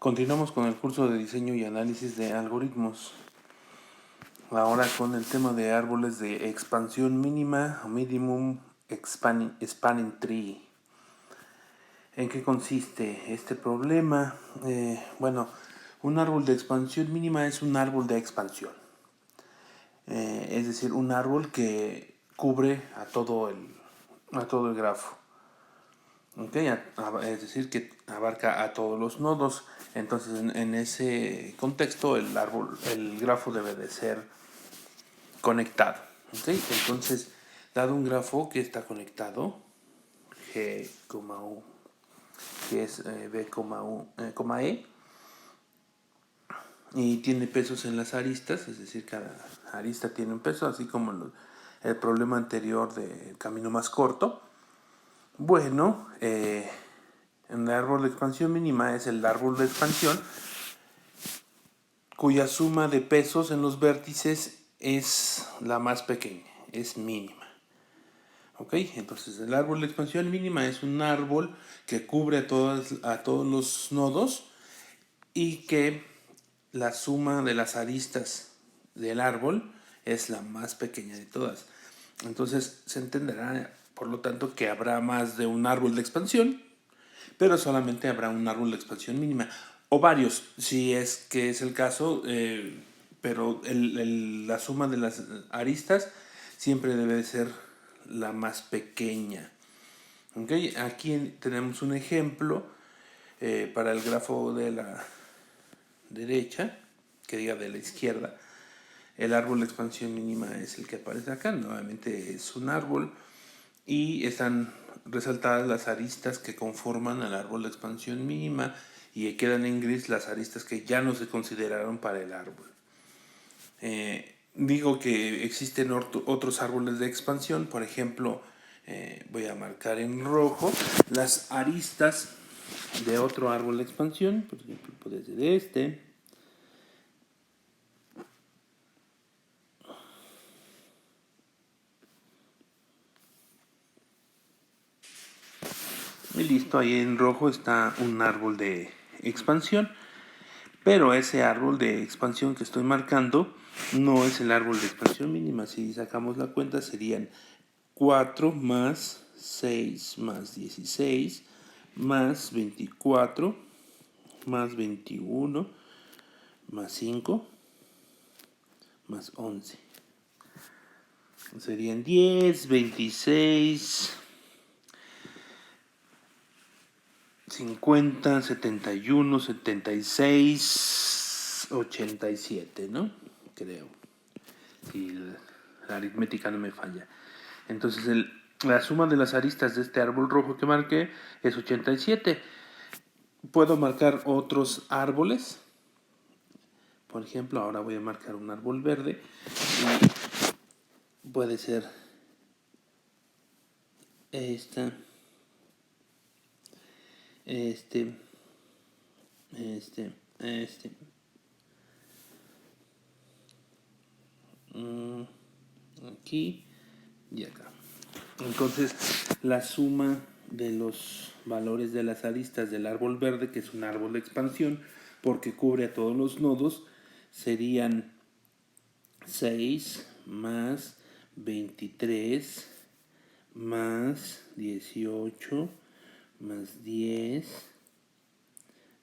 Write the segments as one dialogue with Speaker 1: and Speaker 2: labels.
Speaker 1: Continuamos con el curso de diseño y análisis de algoritmos. Ahora con el tema de árboles de expansión mínima, minimum spanning tree. ¿En qué consiste este problema? Un árbol de expansión mínima es un árbol de expansión. Es decir, un árbol que cubre a todo el grafo. Okay, es decir, que abarca a todos los nodos. Entonces, en ese contexto, el grafo debe de ser conectado. ¿Okay? Entonces, dado un grafo que está conectado, G, U, que es B, U, E, y tiene pesos en las aristas, es decir, cada arista tiene un peso, así como el problema anterior del camino más corto. Bueno, el árbol de expansión mínima es el árbol de expansión cuya suma de pesos en los vértices es la más pequeña, es mínima. ¿Ok? Entonces el árbol de expansión mínima es un árbol que cubre a todos los nodos y que la suma de las aristas del árbol es la más pequeña de todas. Entonces se entenderá, por lo tanto, que habrá más de un árbol de expansión, pero solamente habrá un árbol de expansión mínima. O varios, si es que es el caso, pero la suma de las aristas siempre debe de ser la más pequeña. ¿Okay? Aquí tenemos un ejemplo para el grafo de la derecha, que diga de la izquierda. El árbol de expansión mínima es el que aparece acá. Nuevamente es un árbol y están resaltadas las aristas que conforman al árbol de expansión mínima y quedan en gris las aristas que ya no se consideraron para el árbol. Digo que existen otros árboles de expansión, por ejemplo, voy a marcar en rojo las aristas de otro árbol de expansión, por ejemplo puede ser este. Y listo, ahí en rojo está un árbol de expansión. Pero ese árbol de expansión que estoy marcando no es el árbol de expansión mínima. Si sacamos la cuenta serían 4 más 6 más 16 más 24 más 21 más 5 más 11. Serían 10, 26, 50, 71, 76, 87, ¿no? Creo. Si la aritmética no me falla. Entonces la suma de las aristas de este árbol rojo que marqué es 87. Puedo marcar otros árboles. Por ejemplo, ahora voy a marcar un árbol verde. Y puede ser este. Aquí y acá. Entonces, la suma de los valores de las aristas del árbol verde, que es un árbol de expansión, porque cubre a todos los nodos, serían 6 más 23 más 18 más 10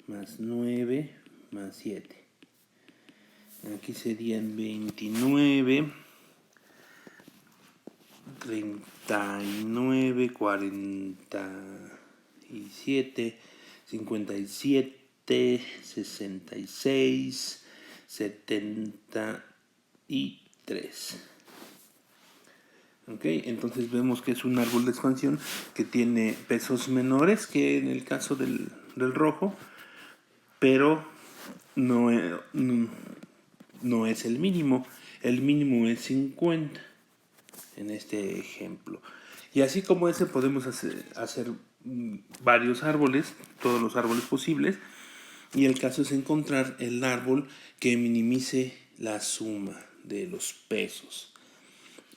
Speaker 1: más 9 más 7. Aquí serían 29, 39, 47, 57, 66, 73. Okay, entonces vemos que es un árbol de expansión que tiene pesos menores que en el caso del rojo, pero no es el mínimo. El mínimo es 50 en este ejemplo. Y así como ese podemos hacer varios árboles, todos los árboles posibles, y el caso es encontrar el árbol que minimice la suma de los pesos.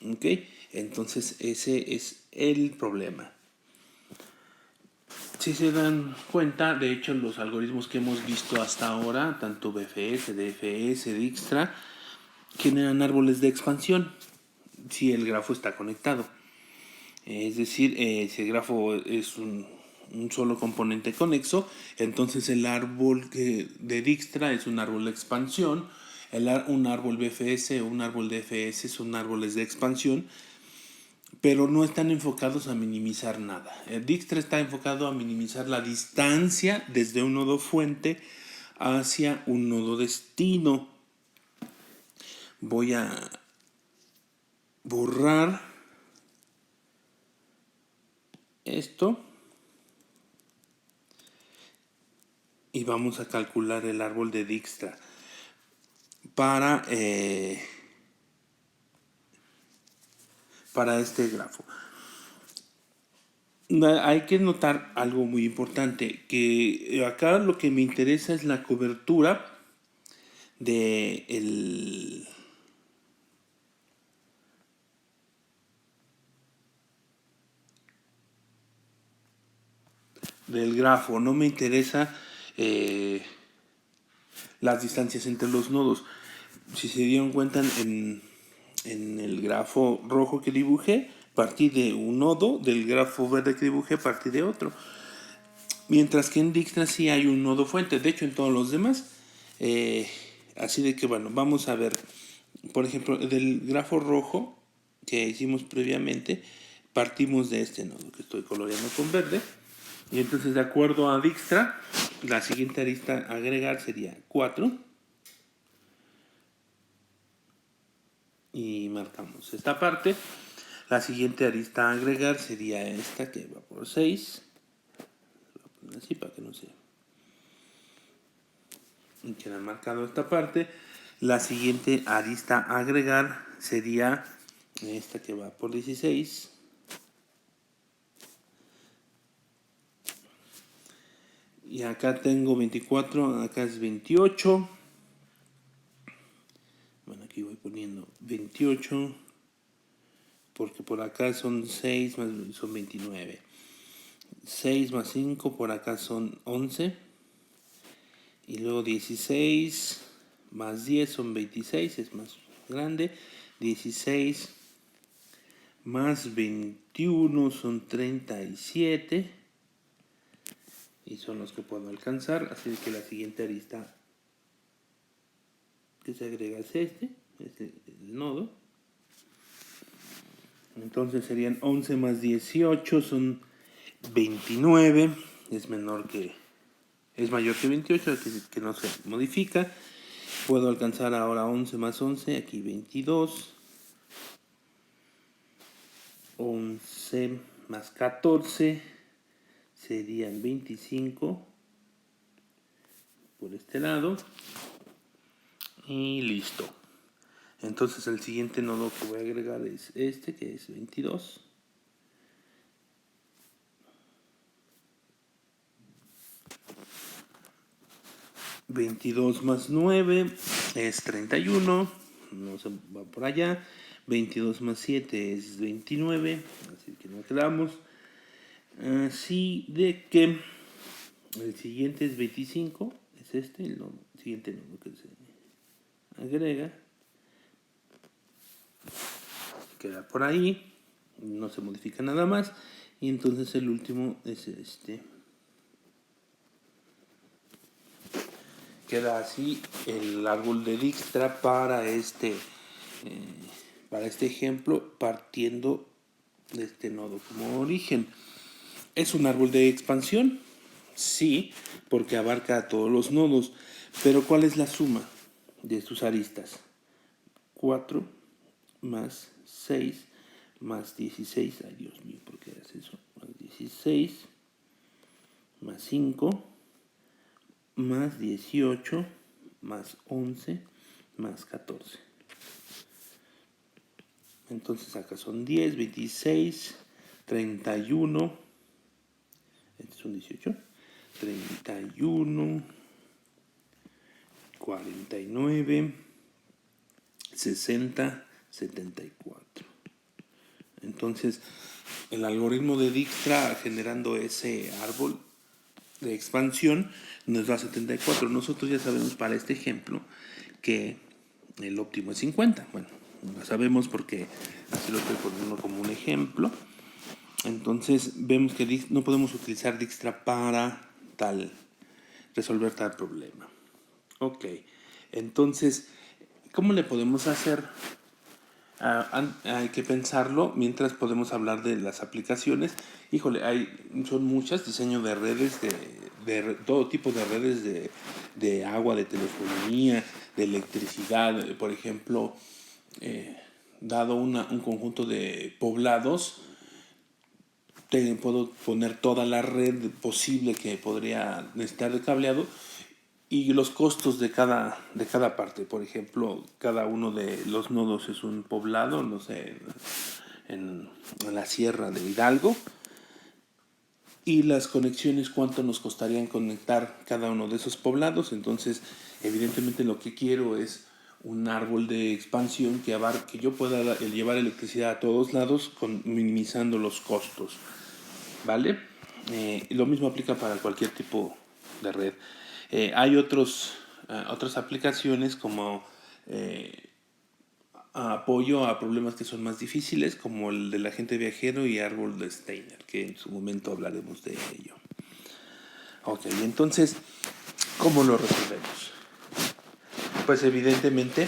Speaker 1: ¿Ok? Entonces ese es el problema. Si se dan cuenta, de hecho, los algoritmos que hemos visto hasta ahora, tanto BFS, DFS, Dijkstra, generan árboles de expansión si el grafo está conectado. Es decir, si el grafo es un solo componente conexo, entonces el árbol de Dijkstra es un árbol de expansión, un árbol BFS o un árbol DFS son árboles de expansión, pero no están enfocados a minimizar nada. El Dijkstra está enfocado a minimizar la distancia desde un nodo fuente hacia un nodo destino. Voy a borrar esto y vamos a calcular el árbol de Dijkstra para este grafo. Hay que notar algo muy importante, que acá lo que me interesa es la cobertura del grafo. No me interesa las distancias entre los nodos. Si se dieron cuenta en el grafo rojo que dibujé, partí de un nodo, del grafo verde que dibujé, partí de otro. Mientras que en Dijkstra sí hay un nodo fuente, de hecho en todos los demás. Así de que bueno, vamos a ver, por ejemplo, del grafo rojo que hicimos previamente, partimos de este nodo que estoy coloreando con verde. Y entonces, de acuerdo a Dijkstra, la siguiente arista a agregar sería 4. Y marcamos esta parte. La siguiente arista a agregar sería esta que va por 6. Voy a poner así para que no se... Y queda marcado esta parte. La siguiente arista a agregar sería esta que va por 16. Y acá tengo 24, acá es 28. Bueno, aquí voy poniendo 28. Porque por acá son 6 más son 29. 6 más 5 por acá son 11. Y luego 16 más 10 son 26, es más grande. 16 más 21 son 37. Y son los que puedo alcanzar. Así que la siguiente arista que se agrega es este el nodo. Entonces serían 11 más 18 son 29. Es mayor que 28, que no se modifica. Puedo alcanzar ahora 11 más 11, aquí 22. 11 más 14 serían 25 por este lado. Y listo. Entonces el siguiente nodo que voy a agregar es este, que es 22. $22 más 9 es 31. No se va por allá. 22 más 7 es 29. Así que nos quedamos. Así de que el siguiente es 25. Es este, el siguiente nodo que se agrega. Queda por ahí. No se modifica nada más. Y entonces el último es este. Queda así el árbol de Dijkstra para este ejemplo, partiendo de este nodo como origen. ¿Es un árbol de expansión? Sí, porque abarca a todos los nodos. Pero ¿cuál es la suma de sus aristas? 4 más 6 más 16. Ay, Dios mío, ¿por qué haces eso? Más 16 más 5 más 18 más 11 más 14. Entonces acá son 10, 26, 31. Este es un 18. 31, 49, 60, 74. Entonces el algoritmo de Dijkstra generando ese árbol de expansión nos da 74. Nosotros ya sabemos para este ejemplo que el óptimo es 50. Bueno, lo sabemos porque así lo estoy poniendo como un ejemplo. Entonces vemos que no podemos utilizar Dijkstra para resolver tal problema. Ok, entonces, ¿cómo le podemos hacer? Hay que pensarlo mientras podemos hablar de las aplicaciones. Híjole, son muchas, diseño de redes, de todo tipo de redes de agua, de telefonía, de electricidad. Por ejemplo, dado un conjunto de poblados, puedo poner toda la red posible que podría necesitar de cableado y los costos de cada parte. Por ejemplo, cada uno de los nodos es un poblado, no sé, en la sierra de Hidalgo. Y las conexiones, cuánto nos costarían conectar cada uno de esos poblados. Entonces, evidentemente lo que quiero es un árbol de expansión que yo pueda llevar electricidad a todos lados minimizando los costos. ¿Vale? Lo mismo aplica para cualquier tipo de red. Hay otras aplicaciones como apoyo a problemas que son más difíciles, como el del agente viajero y árbol de Steiner, que en su momento hablaremos de ello. Ok, entonces, ¿cómo lo resolvemos? Pues evidentemente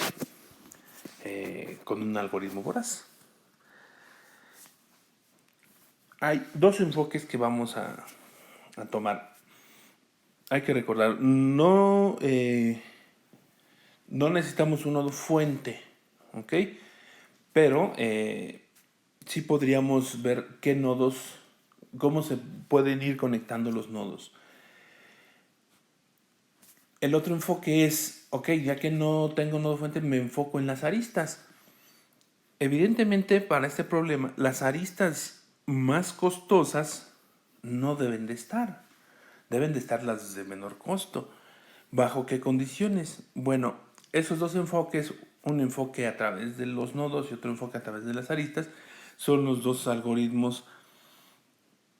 Speaker 1: con un algoritmo voraz. Hay dos enfoques que vamos a tomar. Hay que recordar, no necesitamos un nodo fuente, ¿ok? Pero sí podríamos ver qué nodos, cómo se pueden ir conectando los nodos. El otro enfoque es, ok, ya que no tengo nodo fuente, me enfoco en las aristas. Evidentemente, para este problema, las aristas más costosas no deben de estar. Deben de estar las de menor costo. ¿Bajo qué condiciones? Bueno, esos dos enfoques, un enfoque a través de los nodos y otro enfoque a través de las aristas, son los dos algoritmos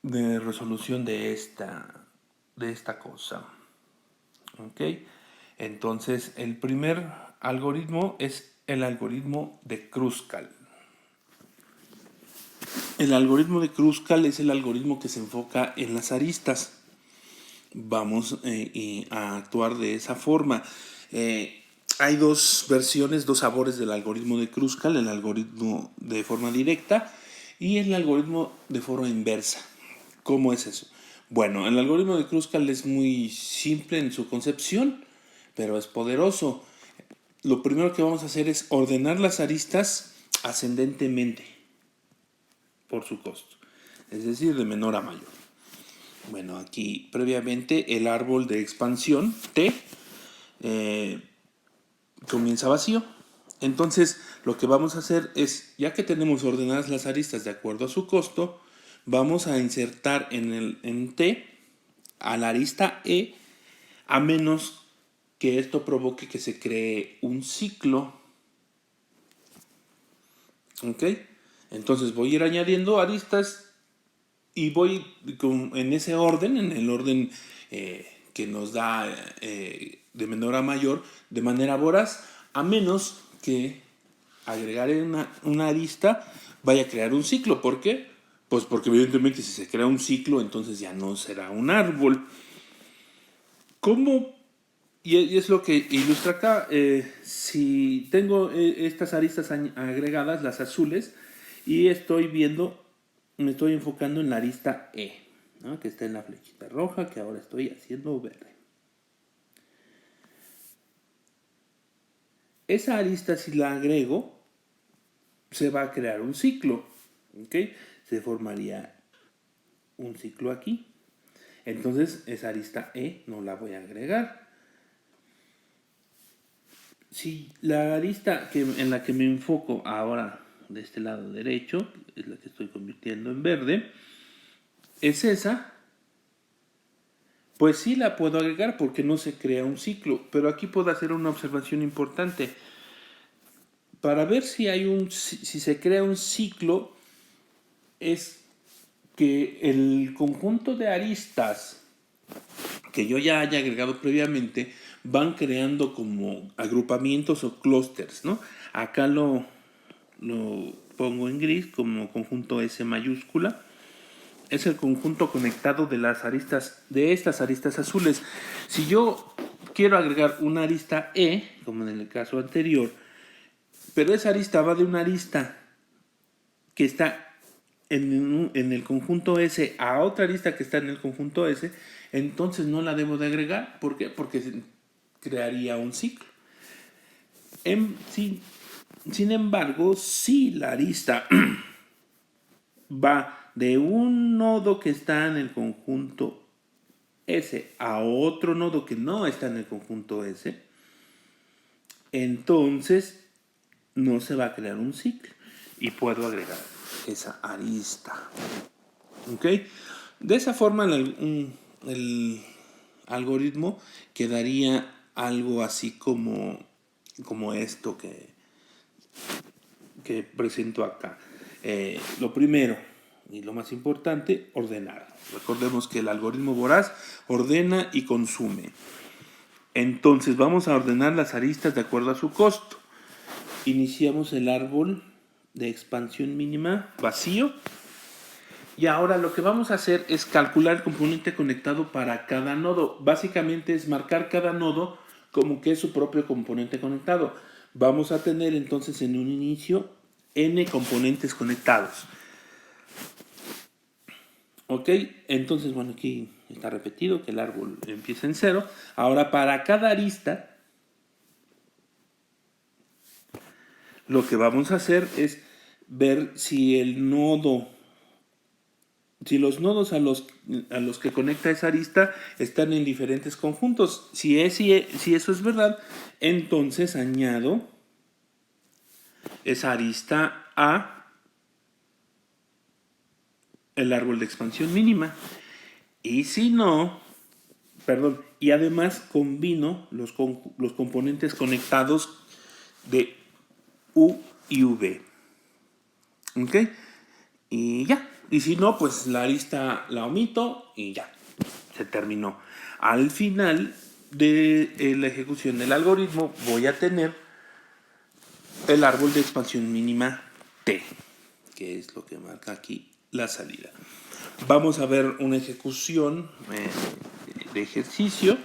Speaker 1: de resolución de esta cosa. ¿Ok? Entonces, el primer algoritmo es el algoritmo de Kruskal. El algoritmo de Kruskal es el algoritmo que se enfoca en las aristas. Vamos a actuar de esa forma. Hay dos versiones, dos sabores del algoritmo de Kruskal, el algoritmo de forma directa y el algoritmo de forma inversa. ¿Cómo es eso? Bueno, el algoritmo de Kruskal es muy simple en su concepción, pero es poderoso. Lo primero que vamos a hacer es ordenar las aristas ascendentemente por su costo, es decir, de menor a mayor. Bueno, aquí previamente el árbol de expansión T comienza vacío. Entonces lo que vamos a hacer es, ya que tenemos ordenadas las aristas de acuerdo a su costo, vamos a insertar en T a la arista E, a menos que esto provoque que se cree un ciclo. ¿Ok? Entonces voy a ir añadiendo aristas y voy en ese orden, en el orden que nos da de menor a mayor, de manera voraz, a menos que agregar una arista vaya a crear un ciclo. ¿Por qué? Pues porque evidentemente si se crea un ciclo, entonces ya no será un árbol. ¿Cómo? Y es lo que ilustra acá. Si tengo estas aristas agregadas, las azules, y me estoy enfocando en la arista E, ¿no? Que está en la flechita roja, que ahora estoy haciendo verde. Esa arista, si la agrego, se va a crear un ciclo, ¿ok? Se formaría un ciclo aquí. Entonces, esa arista E no la voy a agregar. Si la arista en la que me enfoco ahora de este lado derecho, es la que estoy convirtiendo en verde, es esa, pues sí la puedo agregar porque no se crea un ciclo. Pero aquí puedo hacer una observación importante. Para ver si se crea un ciclo, es que el conjunto de aristas que yo ya haya agregado previamente, van creando como agrupamientos o clústeres, ¿no? Acá lo pongo en gris como conjunto S mayúscula. Es el conjunto conectado de las aristas, de estas aristas azules. Si yo quiero agregar una arista E, como en el caso anterior, pero esa arista va de una arista que está en el conjunto S a otra arista que está en el conjunto S, entonces no la debo de agregar. ¿Por qué? Porque crearía un ciclo. Sin embargo, si la arista va de un nodo que está en el conjunto S a otro nodo que no está en el conjunto S, entonces no se va a crear un ciclo y puedo agregar esa arista. ¿Ok? De esa forma el algoritmo quedaría algo así como esto que presento acá. Lo primero y lo más importante, ordenar. Recordemos que el algoritmo voraz ordena y consume. Entonces vamos a ordenar las aristas de acuerdo a su costo. Iniciamos el árbol de expansión mínima vacío. Y ahora lo que vamos a hacer es calcular el componente conectado para cada nodo. Básicamente es marcar cada nodo como que es su propio componente conectado. Vamos a tener entonces en un inicio n componentes conectados. Ok, entonces bueno, aquí está repetido que el árbol empieza en 0. Ahora para cada arista lo que vamos a hacer es ver si los nodos a los que conecta esa arista están en diferentes conjuntos. Si eso es verdad, entonces añado esa arista a el árbol de expansión mínima. Y si no, y además combino los componentes conectados de U y V. ¿Ok? Y ya. Y si no, pues la arista la omito y ya. Se terminó. Al final de la ejecución del algoritmo voy a tener el árbol de expansión mínima T, que es lo que marca aquí la salida. Vamos a ver una ejecución de ejercicio.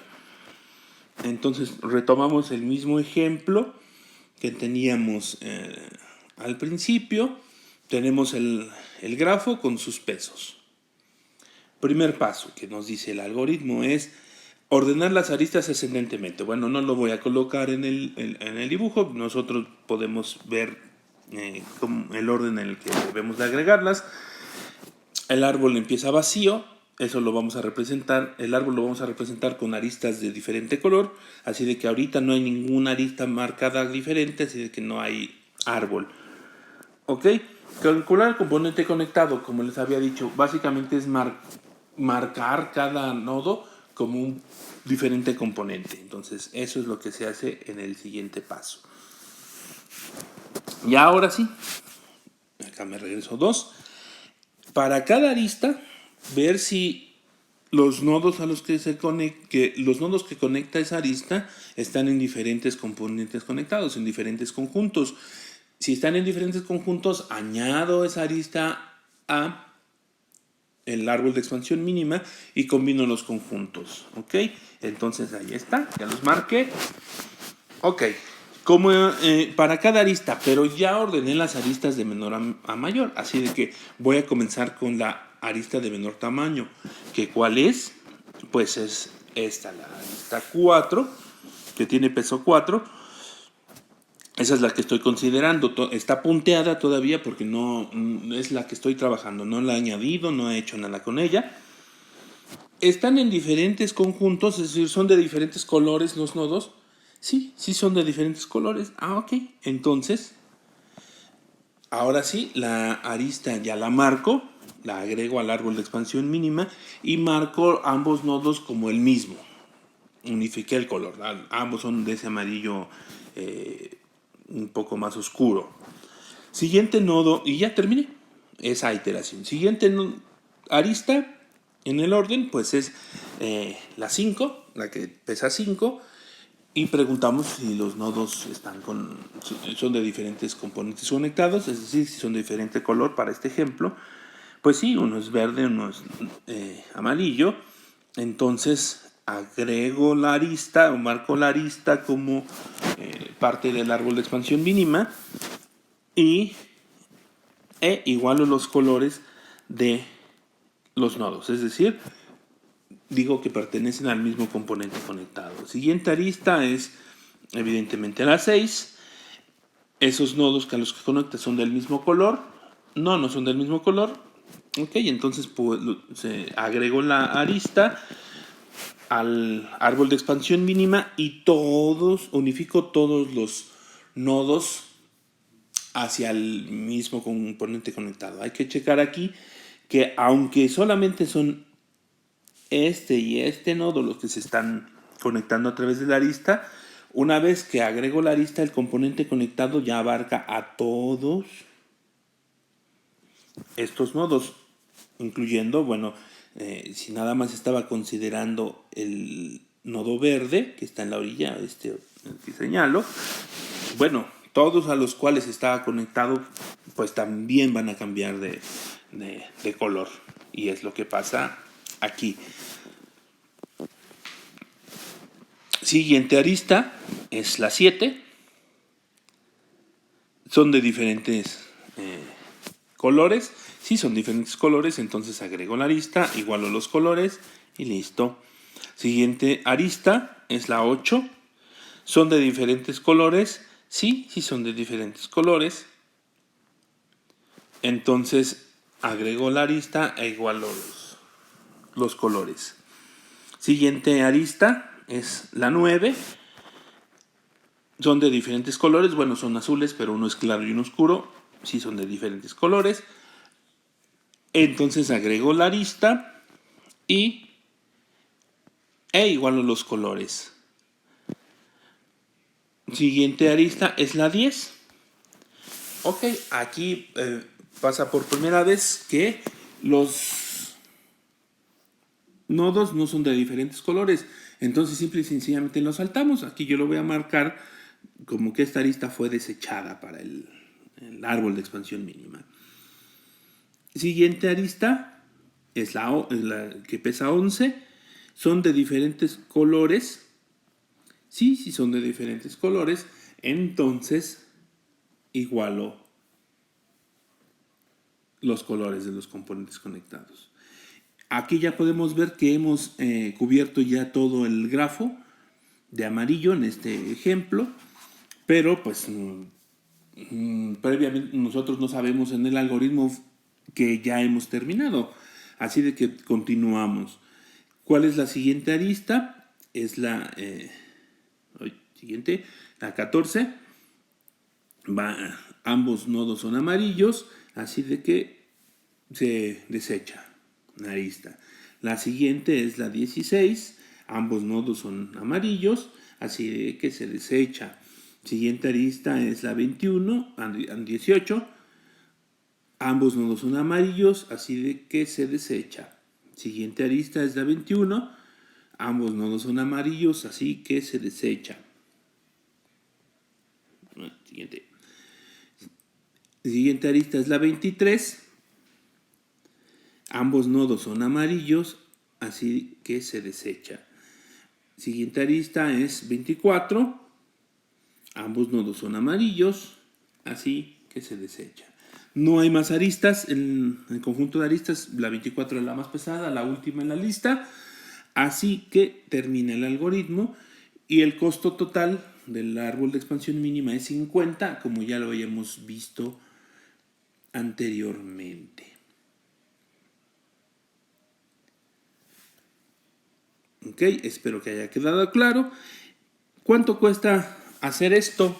Speaker 1: Entonces retomamos el mismo ejemplo que teníamos al principio. Tenemos el grafo con sus pesos. Primer paso que nos dice el algoritmo es ordenar las aristas ascendentemente. Bueno, no lo voy a colocar en el dibujo. Nosotros podemos ver el orden en el que debemos de agregarlas. El árbol empieza vacío. Eso lo vamos a representar. El árbol lo vamos a representar con aristas de diferente color. Así de que ahorita no hay ninguna arista marcada diferente. Así de que no hay árbol. ¿Ok? Calcular el componente conectado, como les había dicho, básicamente es marcar cada nodo como un diferente componente. Entonces, eso es lo que se hace en el siguiente paso. Y ahora sí, acá me regreso 2. Para cada arista, ver si los nodos a los que los nodos que conecta esa arista están en diferentes componentes conectados, en diferentes conjuntos. Si están en diferentes conjuntos, añado esa arista a el árbol de expansión mínima y combino los conjuntos. ¿Ok? Entonces ahí está, ya los marqué. Ok, como para cada arista, pero ya ordené las aristas de menor a mayor. Así de que voy a comenzar con la arista de menor tamaño. ¿Que cuál es? Pues es esta, la arista 4, que tiene peso 4. Esa es la que estoy considerando. Está punteada todavía porque no es la que estoy trabajando. No la he añadido, no he hecho nada con ella. Están en diferentes conjuntos, es decir, son de diferentes colores los nodos. Sí son de diferentes colores. Ok. Entonces, ahora sí, la arista ya la marco. La agrego al árbol de expansión mínima y marco ambos nodos como el mismo. Unifiqué el color. Ambos son de ese amarillo un poco más oscuro. Siguiente nodo, y ya terminé esa iteración. Siguiente arista, en el orden, pues es la 5, la que pesa 5, y preguntamos si los nodos son de diferentes componentes conectados, es decir, si son de diferente color para este ejemplo. Pues sí, uno es verde, uno es amarillo. Entonces agrego la arista o marco la arista como parte del árbol de expansión mínima e igualo los colores de los nodos, es decir, digo que pertenecen al mismo componente conectado. Siguiente arista es evidentemente la 6. Esos nodos que a los que conecta son del mismo color. No son del mismo color. Ok, entonces pues, agrego la arista al árbol de expansión mínima y unifico todos los nodos hacia el mismo componente conectado. Hay que checar aquí que aunque solamente son este y este nodo los que se están conectando a través de la arista, una vez que agrego la arista, el componente conectado ya abarca a todos estos nodos, incluyendo, bueno, si nada más estaba considerando el nodo verde que está en la orilla, que señalo, bueno, todos a los cuales estaba conectado, pues también van a cambiar de color. Y es lo que pasa aquí. Siguiente arista es la 7. Son de diferentes colores. Si son diferentes colores, entonces agrego la arista, igualo los colores y listo. Siguiente arista es la 8. Son de diferentes colores. Sí son de diferentes colores. Entonces agrego la arista e igualo los colores. Siguiente arista es la 9. Son de diferentes colores. Bueno, son azules, pero uno es claro y uno oscuro. Sí son de diferentes colores. Entonces agrego la arista e igualo los colores. Siguiente arista es la 10. Ok, aquí pasa por primera vez que los nodos no son de diferentes colores. Entonces simple y sencillamente los saltamos. Aquí yo lo voy a marcar como que esta arista fue desechada para el árbol de expansión mínima. Siguiente arista es la que pesa 11. Son de diferentes colores. Sí son de diferentes colores. Entonces igualo los colores de los componentes conectados. Aquí ya podemos ver que hemos cubierto ya todo el grafo de amarillo en este ejemplo, pero pues previamente nosotros no sabemos en el algoritmo que ya hemos terminado, así de que continuamos. ¿Cuál es la siguiente arista? Es la siguiente, la 14. Ambos nodos son amarillos, así de que se desecha la arista. La siguiente es la 16. Ambos nodos son amarillos, así de que se desecha. Siguiente arista es la 21, 18. Ambos nodos son amarillos, así de que se desecha. Siguiente arista es la 21. Ambos nodos son amarillos, así que se desecha. Siguiente arista es la 23. Ambos nodos son amarillos, así que se desecha. Siguiente arista es 24. Ambos nodos son amarillos, así que se desecha. No hay más aristas. En el conjunto de aristas, la 24 es la más pesada, la última en la lista. Así que termina el algoritmo y el costo total del árbol de expansión mínima es 50, como ya lo habíamos visto anteriormente. Ok, espero que haya quedado claro. ¿Cuánto cuesta hacer esto?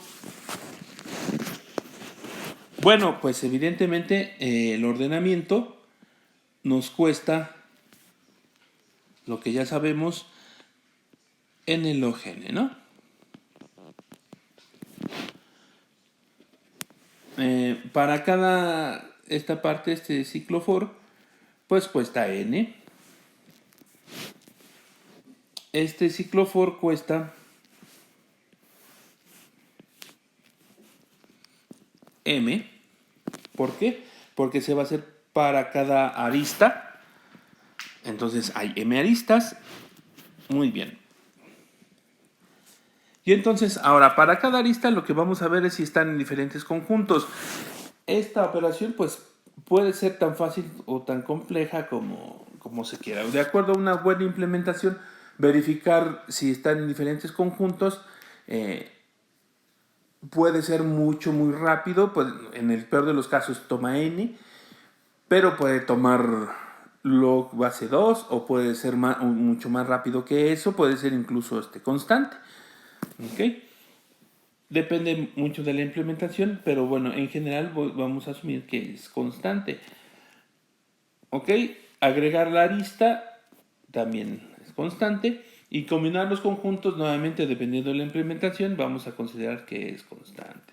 Speaker 1: Bueno, pues evidentemente el ordenamiento nos cuesta lo que ya sabemos en el OGN, ¿no? Para esta parte, este ciclo for, pues cuesta n. Este ciclofor cuesta M. ¿Por qué? Porque se va a hacer para cada arista. Entonces hay M aristas. Muy bien. Y entonces, ahora, para cada arista lo que vamos a ver es si están en diferentes conjuntos. Esta operación, pues, puede ser tan fácil o tan compleja como se quiera. De acuerdo a una buena implementación, verificar si están en diferentes conjuntos puede ser muy rápido. Pues, en el peor de los casos toma n, pero puede tomar log base 2 o puede ser mucho más rápido que eso, puede ser incluso constante. ¿Ok? Depende mucho de la implementación, pero bueno, en general vamos a asumir que es constante. ¿Ok? Agregar la arista también es constante. Y combinar los conjuntos, nuevamente, dependiendo de la implementación, vamos a considerar que es constante.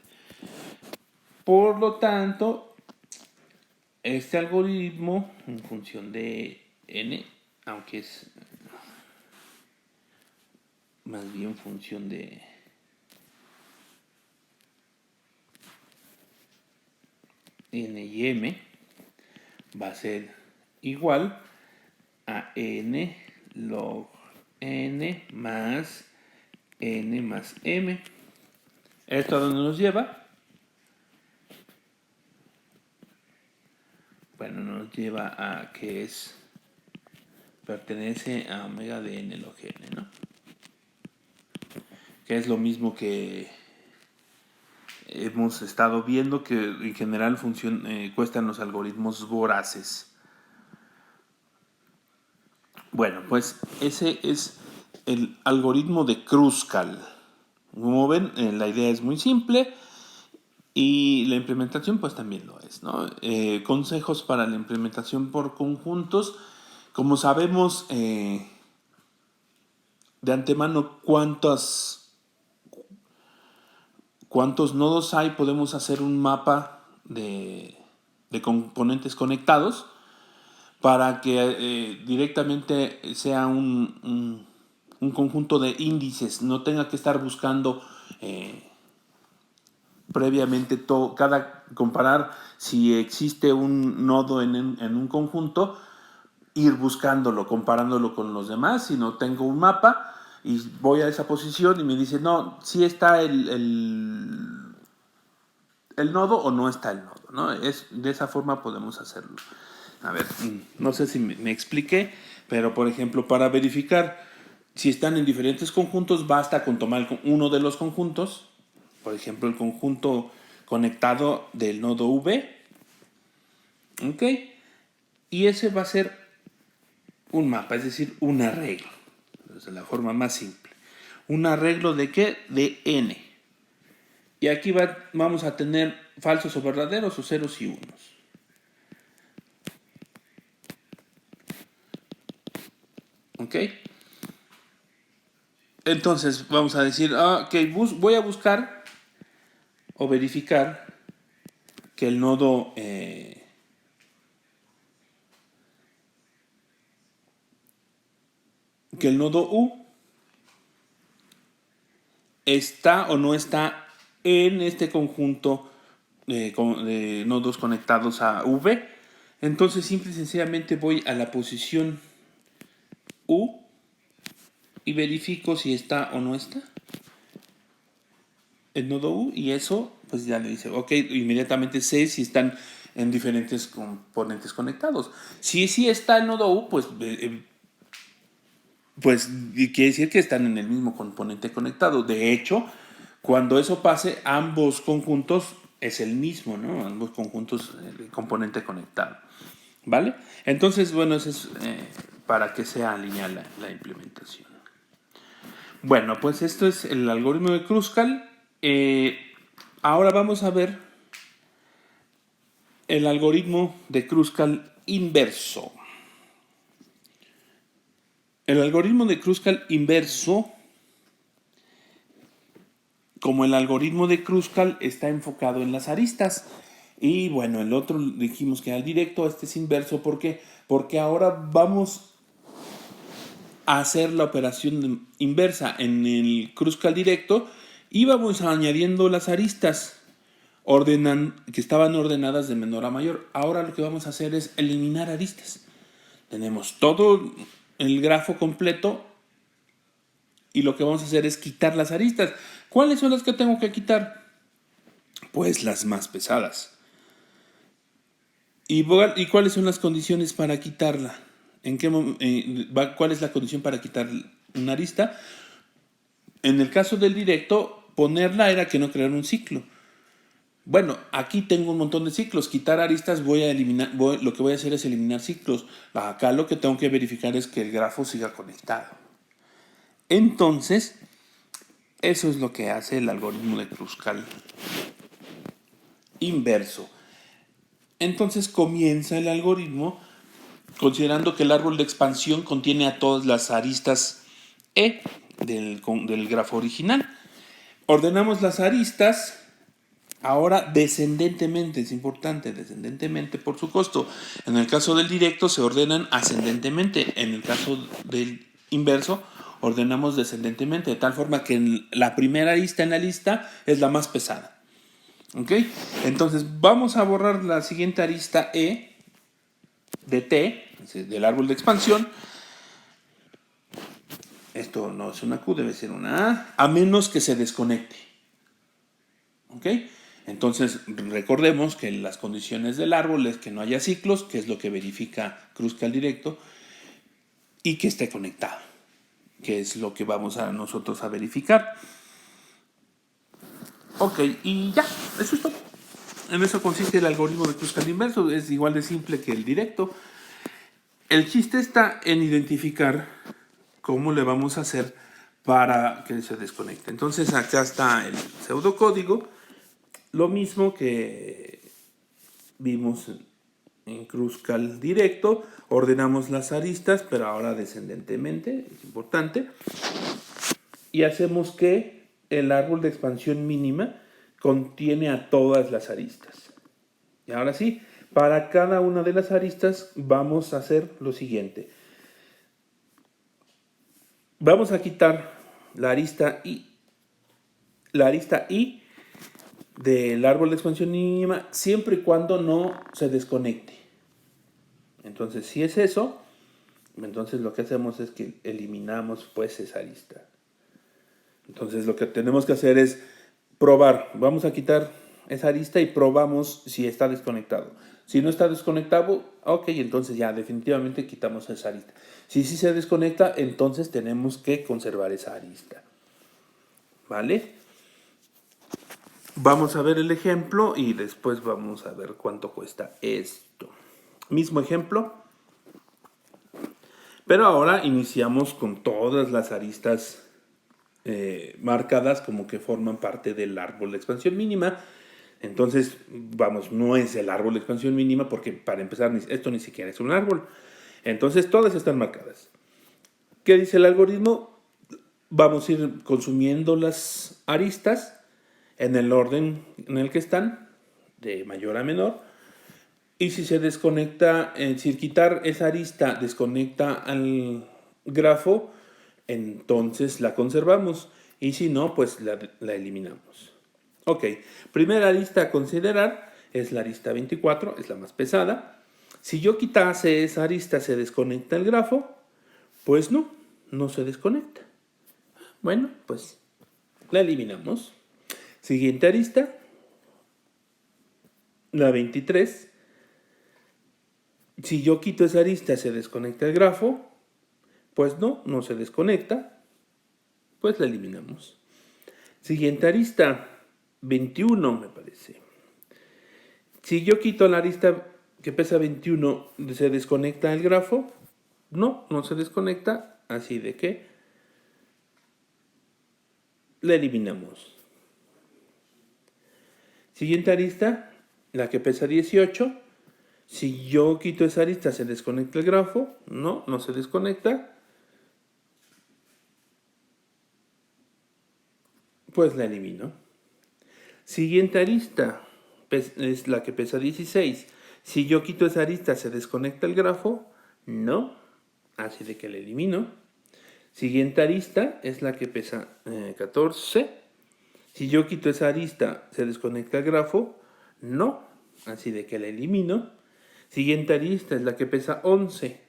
Speaker 1: Por lo tanto, este algoritmo, en función de n, aunque es más bien función de n y m, va a ser igual a n log n más m. ¿Esto a dónde nos lleva? Bueno, nos lleva a que pertenece a omega de n log n, ¿no? Que es lo mismo que hemos estado viendo, que en general cuestan los algoritmos voraces. Bueno, pues ese es el algoritmo de Kruskal. Como ven, la idea es muy simple y la implementación pues también lo es, ¿no? Consejos para la implementación por conjuntos. Como sabemos de antemano cuántos nodos hay, podemos hacer un mapa de componentes conectados para que directamente sea un conjunto de índices, no tenga que estar buscando previamente comparar si existe un nodo en un conjunto, ir buscándolo, comparándolo con los demás, sino tengo un mapa y voy a esa posición y me dice, no, si está el nodo o no está el nodo, ¿no? De esa forma podemos hacerlo. A ver, no sé si me expliqué, pero por ejemplo, para verificar si están en diferentes conjuntos, basta con tomar uno de los conjuntos, por ejemplo, el conjunto conectado del nodo V, ¿ok? Y ese va a ser un mapa, es decir, un arreglo, de la forma más simple. ¿Un arreglo de qué? De n. Y aquí vamos a tener falsos o verdaderos o ceros y unos. ¿Ok? Entonces vamos a decir, ok, voy a buscar o verificar que el nodo U está o no está en este conjunto de nodos conectados a V. Entonces simple y sencillamente voy a la posición U y verifico si está o no está el nodo U, y eso pues ya le dice, ok, inmediatamente sé si están en diferentes componentes conectados. Si sí está el nodo U, pues quiere decir que están en el mismo componente conectado. De hecho, cuando eso pase, ambos conjuntos es el mismo, ¿no? Ambos conjuntos, el componente conectado. ¿Vale? Entonces, bueno, eso es para que sea lineal la implementación. Bueno, pues esto es el algoritmo de Kruskal. Ahora vamos a ver el algoritmo de Kruskal inverso. El algoritmo de Kruskal inverso, como el algoritmo de Kruskal, está enfocado en las aristas. Y bueno, el otro dijimos que era directo, este es inverso. ¿Por qué? Porque ahora vamos a hacer la operación inversa en el Kruskal directo y vamos añadiendo las aristas que estaban ordenadas de menor a mayor. Ahora lo que vamos a hacer es eliminar aristas. Tenemos todo el grafo completo y lo que vamos a hacer es quitar las aristas. ¿Cuáles son las que tengo que quitar? Pues las más pesadas. ¿Y cuáles son las condiciones para quitarla? ¿Cuál es la condición para quitar una arista? En el caso del directo, ponerla era que no creara un ciclo. Bueno, aquí tengo un montón de ciclos. Quitar aristas lo que voy a hacer es eliminar ciclos. Acá lo que tengo que verificar es que el grafo siga conectado. Entonces, eso es lo que hace el algoritmo de Kruskal inverso. Entonces comienza el algoritmo considerando que el árbol de expansión contiene a todas las aristas E del grafo original. Ordenamos las aristas ahora descendentemente, es importante, descendentemente por su costo. En el caso del directo se ordenan ascendentemente, en el caso del inverso ordenamos descendentemente, de tal forma que la primera arista en la lista es la más pesada. ¿Ok? Entonces vamos a borrar la siguiente arista E de T, del árbol de expansión. Esto no es una Q, debe ser una A menos que se desconecte. ¿Ok? Entonces recordemos que las condiciones del árbol es que no haya ciclos, que es lo que verifica Kruskal directo, y que esté conectado, que es lo que vamos a nosotros a verificar. Ok, y ya, eso es todo. En eso consiste el algoritmo de Kruskal inverso, es igual de simple que el directo. El chiste está en identificar cómo le vamos a hacer para que se desconecte. Entonces acá está el pseudocódigo, lo mismo que vimos en Kruskal directo, ordenamos las aristas, pero ahora descendentemente, es importante, y hacemos que el árbol de expansión mínima contiene a todas las aristas. Y ahora sí, para cada una de las aristas vamos a hacer lo siguiente. Vamos a quitar la arista I del árbol de expansión mínima siempre y cuando no se desconecte. Entonces, si es eso, entonces lo que hacemos es que eliminamos pues esa arista. Entonces lo que tenemos que hacer es probar. Vamos a quitar esa arista y probamos si está desconectado. Si no está desconectado, ok, entonces ya definitivamente quitamos esa arista. Si sí se desconecta, entonces tenemos que conservar esa arista. ¿Vale? Vamos a ver el ejemplo y después vamos a ver cuánto cuesta esto. Mismo ejemplo, pero ahora iniciamos con todas las aristas marcadas como que forman parte del árbol de expansión mínima. Entonces, vamos, no es el árbol de expansión mínima porque para empezar esto ni siquiera es un árbol. Entonces, todas están marcadas. ¿Qué dice el algoritmo? Vamos a ir consumiendo las aristas en el orden en el que están, de mayor a menor. Y si se desconecta, si quitar esa arista desconecta al grafo, entonces la conservamos. Y si no, pues la eliminamos. Ok, primera arista a considerar es la arista 24, es la más pesada. Si yo quitase esa arista, ¿se desconecta el grafo? Pues no, no se desconecta. Bueno, pues la eliminamos. Siguiente arista, la 23. Si yo quito esa arista, ¿se desconecta el grafo? Pues no, no se desconecta. Pues la eliminamos. Siguiente arista, 21 me parece. Si yo quito la arista que pesa 21, ¿se desconecta el grafo? No, no se desconecta. Así de que la eliminamos. Siguiente arista, la que pesa 18. Si yo quito esa arista, ¿se desconecta el grafo? No, no se desconecta. Pues la elimino. Siguiente arista es la que pesa 16. Si yo quito esa arista, ¿se desconecta el grafo? No. Así de que la elimino. Siguiente arista es la que pesa 14. Si yo quito esa arista, ¿se desconecta el grafo? No, así de que la elimino. Siguiente arista es la que pesa 11.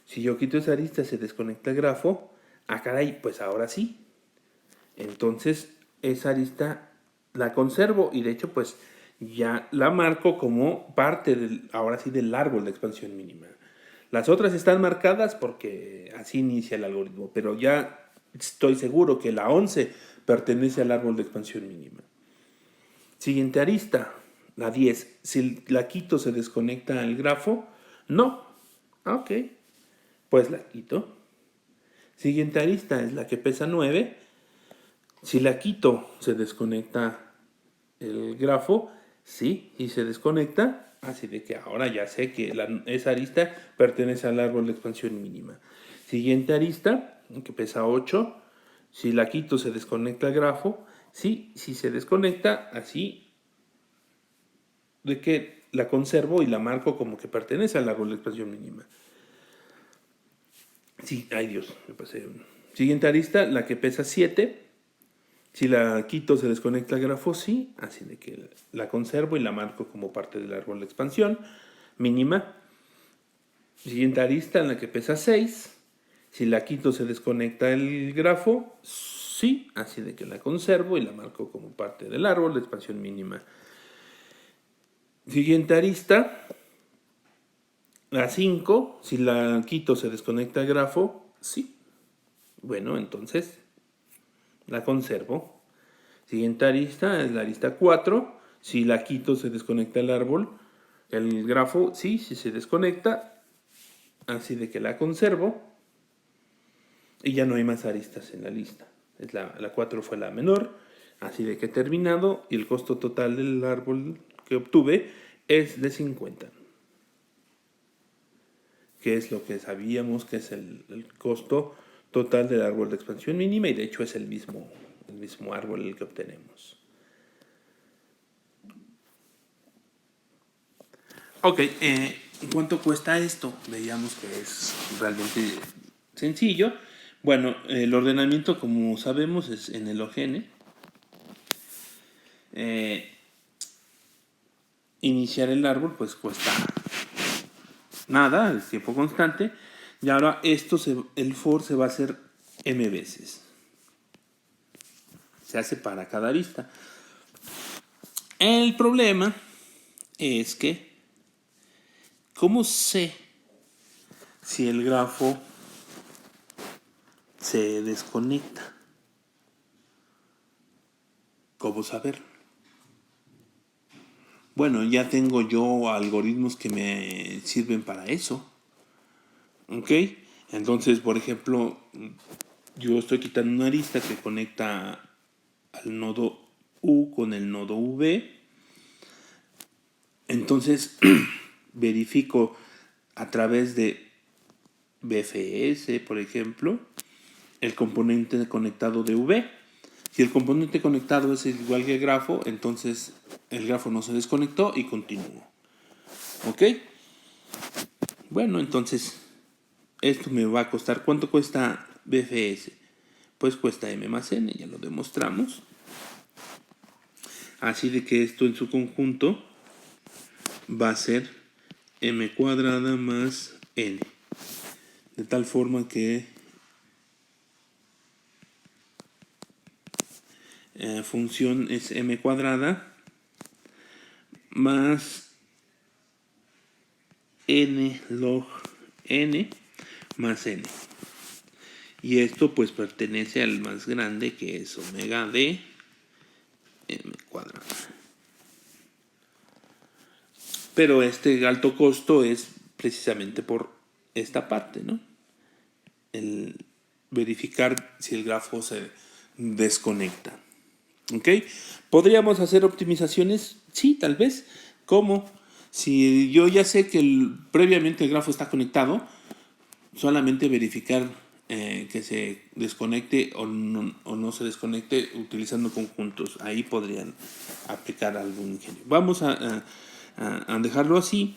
Speaker 1: Si yo quito esa arista, ¿se desconecta el grafo? Ah, caray, pues ahora sí. Entonces, esa arista la conservo y de hecho, pues ya la marco como parte ahora sí, del árbol de expansión mínima. Las otras están marcadas porque así inicia el algoritmo, pero ya estoy seguro que la 11 pertenece al árbol de expansión mínima. Siguiente arista, la 10. Si la quito, ¿se desconecta el grafo? No. Ok, pues la quito. Siguiente arista es la que pesa 9. Si la quito, ¿se desconecta el grafo? Sí, y se desconecta. Así de que ahora ya sé que esa arista pertenece al árbol de expansión mínima. Siguiente arista, que pesa 8. Si la quito, ¿se desconecta el grafo? Sí, si se desconecta, así de que la conservo y la marco como que pertenece al árbol de expansión mínima. Sí, ay Dios, me pasé. Siguiente arista, la que pesa 7. Si la quito, ¿se desconecta el grafo? Sí, así de que la conservo y la marco como parte del árbol de expansión mínima. Siguiente arista, en la que pesa 6. Si la quito, ¿se desconecta el grafo? Sí, así de que la conservo y la marco como parte del árbol de expansión mínima. Siguiente arista, la 5. Si la quito, ¿se desconecta el grafo? Sí. Bueno, entonces la conservo. Siguiente arista es la arista 4. Si la quito, ¿se desconecta el árbol? El grafo, sí, si se desconecta. Así de que la conservo. Y ya no hay más aristas en la lista. La 4 fue la menor. Así de que he terminado. Y el costo total del árbol que obtuve es de 50. Que es lo que sabíamos que es el costo total del árbol de expansión mínima. Y de hecho es el mismo árbol el que obtenemos. Ok, ¿cuánto cuesta esto? Veíamos que es realmente sencillo. Bueno, el ordenamiento, como sabemos, es en el OGN. Iniciar el árbol, pues cuesta nada, es tiempo constante. Y ahora el for se va a hacer m veces. Se hace para cada arista. El problema es que, ¿cómo sé si el grafo se desconecta? ¿Cómo saberlo? Bueno, ya tengo yo algoritmos que me sirven para eso. ¿Ok? Entonces, por ejemplo, yo estoy quitando una arista que conecta al nodo U con el nodo V. Entonces, verifico a través de BFS, por ejemplo, el componente conectado de V. Si el componente conectado es igual que el grafo, entonces el grafo no se desconectó y continúo. ¿Ok? Bueno, entonces esto me va a costar. ¿Cuánto cuesta BFS? Pues cuesta M más N, ya lo demostramos. Así de que esto en su conjunto va a ser M cuadrada más N. De tal forma que función es M cuadrada más N log N más N. Y esto pues pertenece al más grande, que es omega de M cuadrada. Pero este alto costo es precisamente por esta parte, ¿no? El verificar si el grafo se desconecta. ¿Ok? ¿Podríamos hacer optimizaciones? Sí, tal vez. ¿Cómo? Si yo ya sé que previamente el grafo está conectado, solamente verificar que se desconecte o no se desconecte utilizando conjuntos. Ahí podrían aplicar algún ingenio. Vamos a dejarlo así.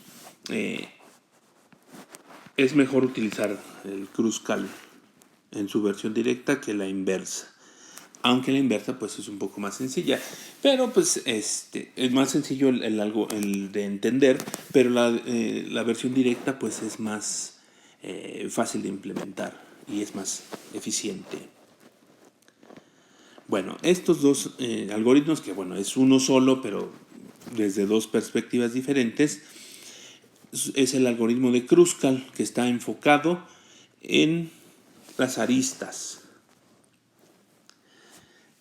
Speaker 1: Es mejor utilizar el Kruskal en su versión directa que la inversa. Aunque la inversa pues es un poco más sencilla, pero pues es más sencillo el de entender, pero la versión directa pues es más fácil de implementar y es más eficiente. Bueno, estos dos algoritmos, que bueno, es uno solo, pero desde dos perspectivas diferentes, es el algoritmo de Kruskal, que está enfocado en las aristas.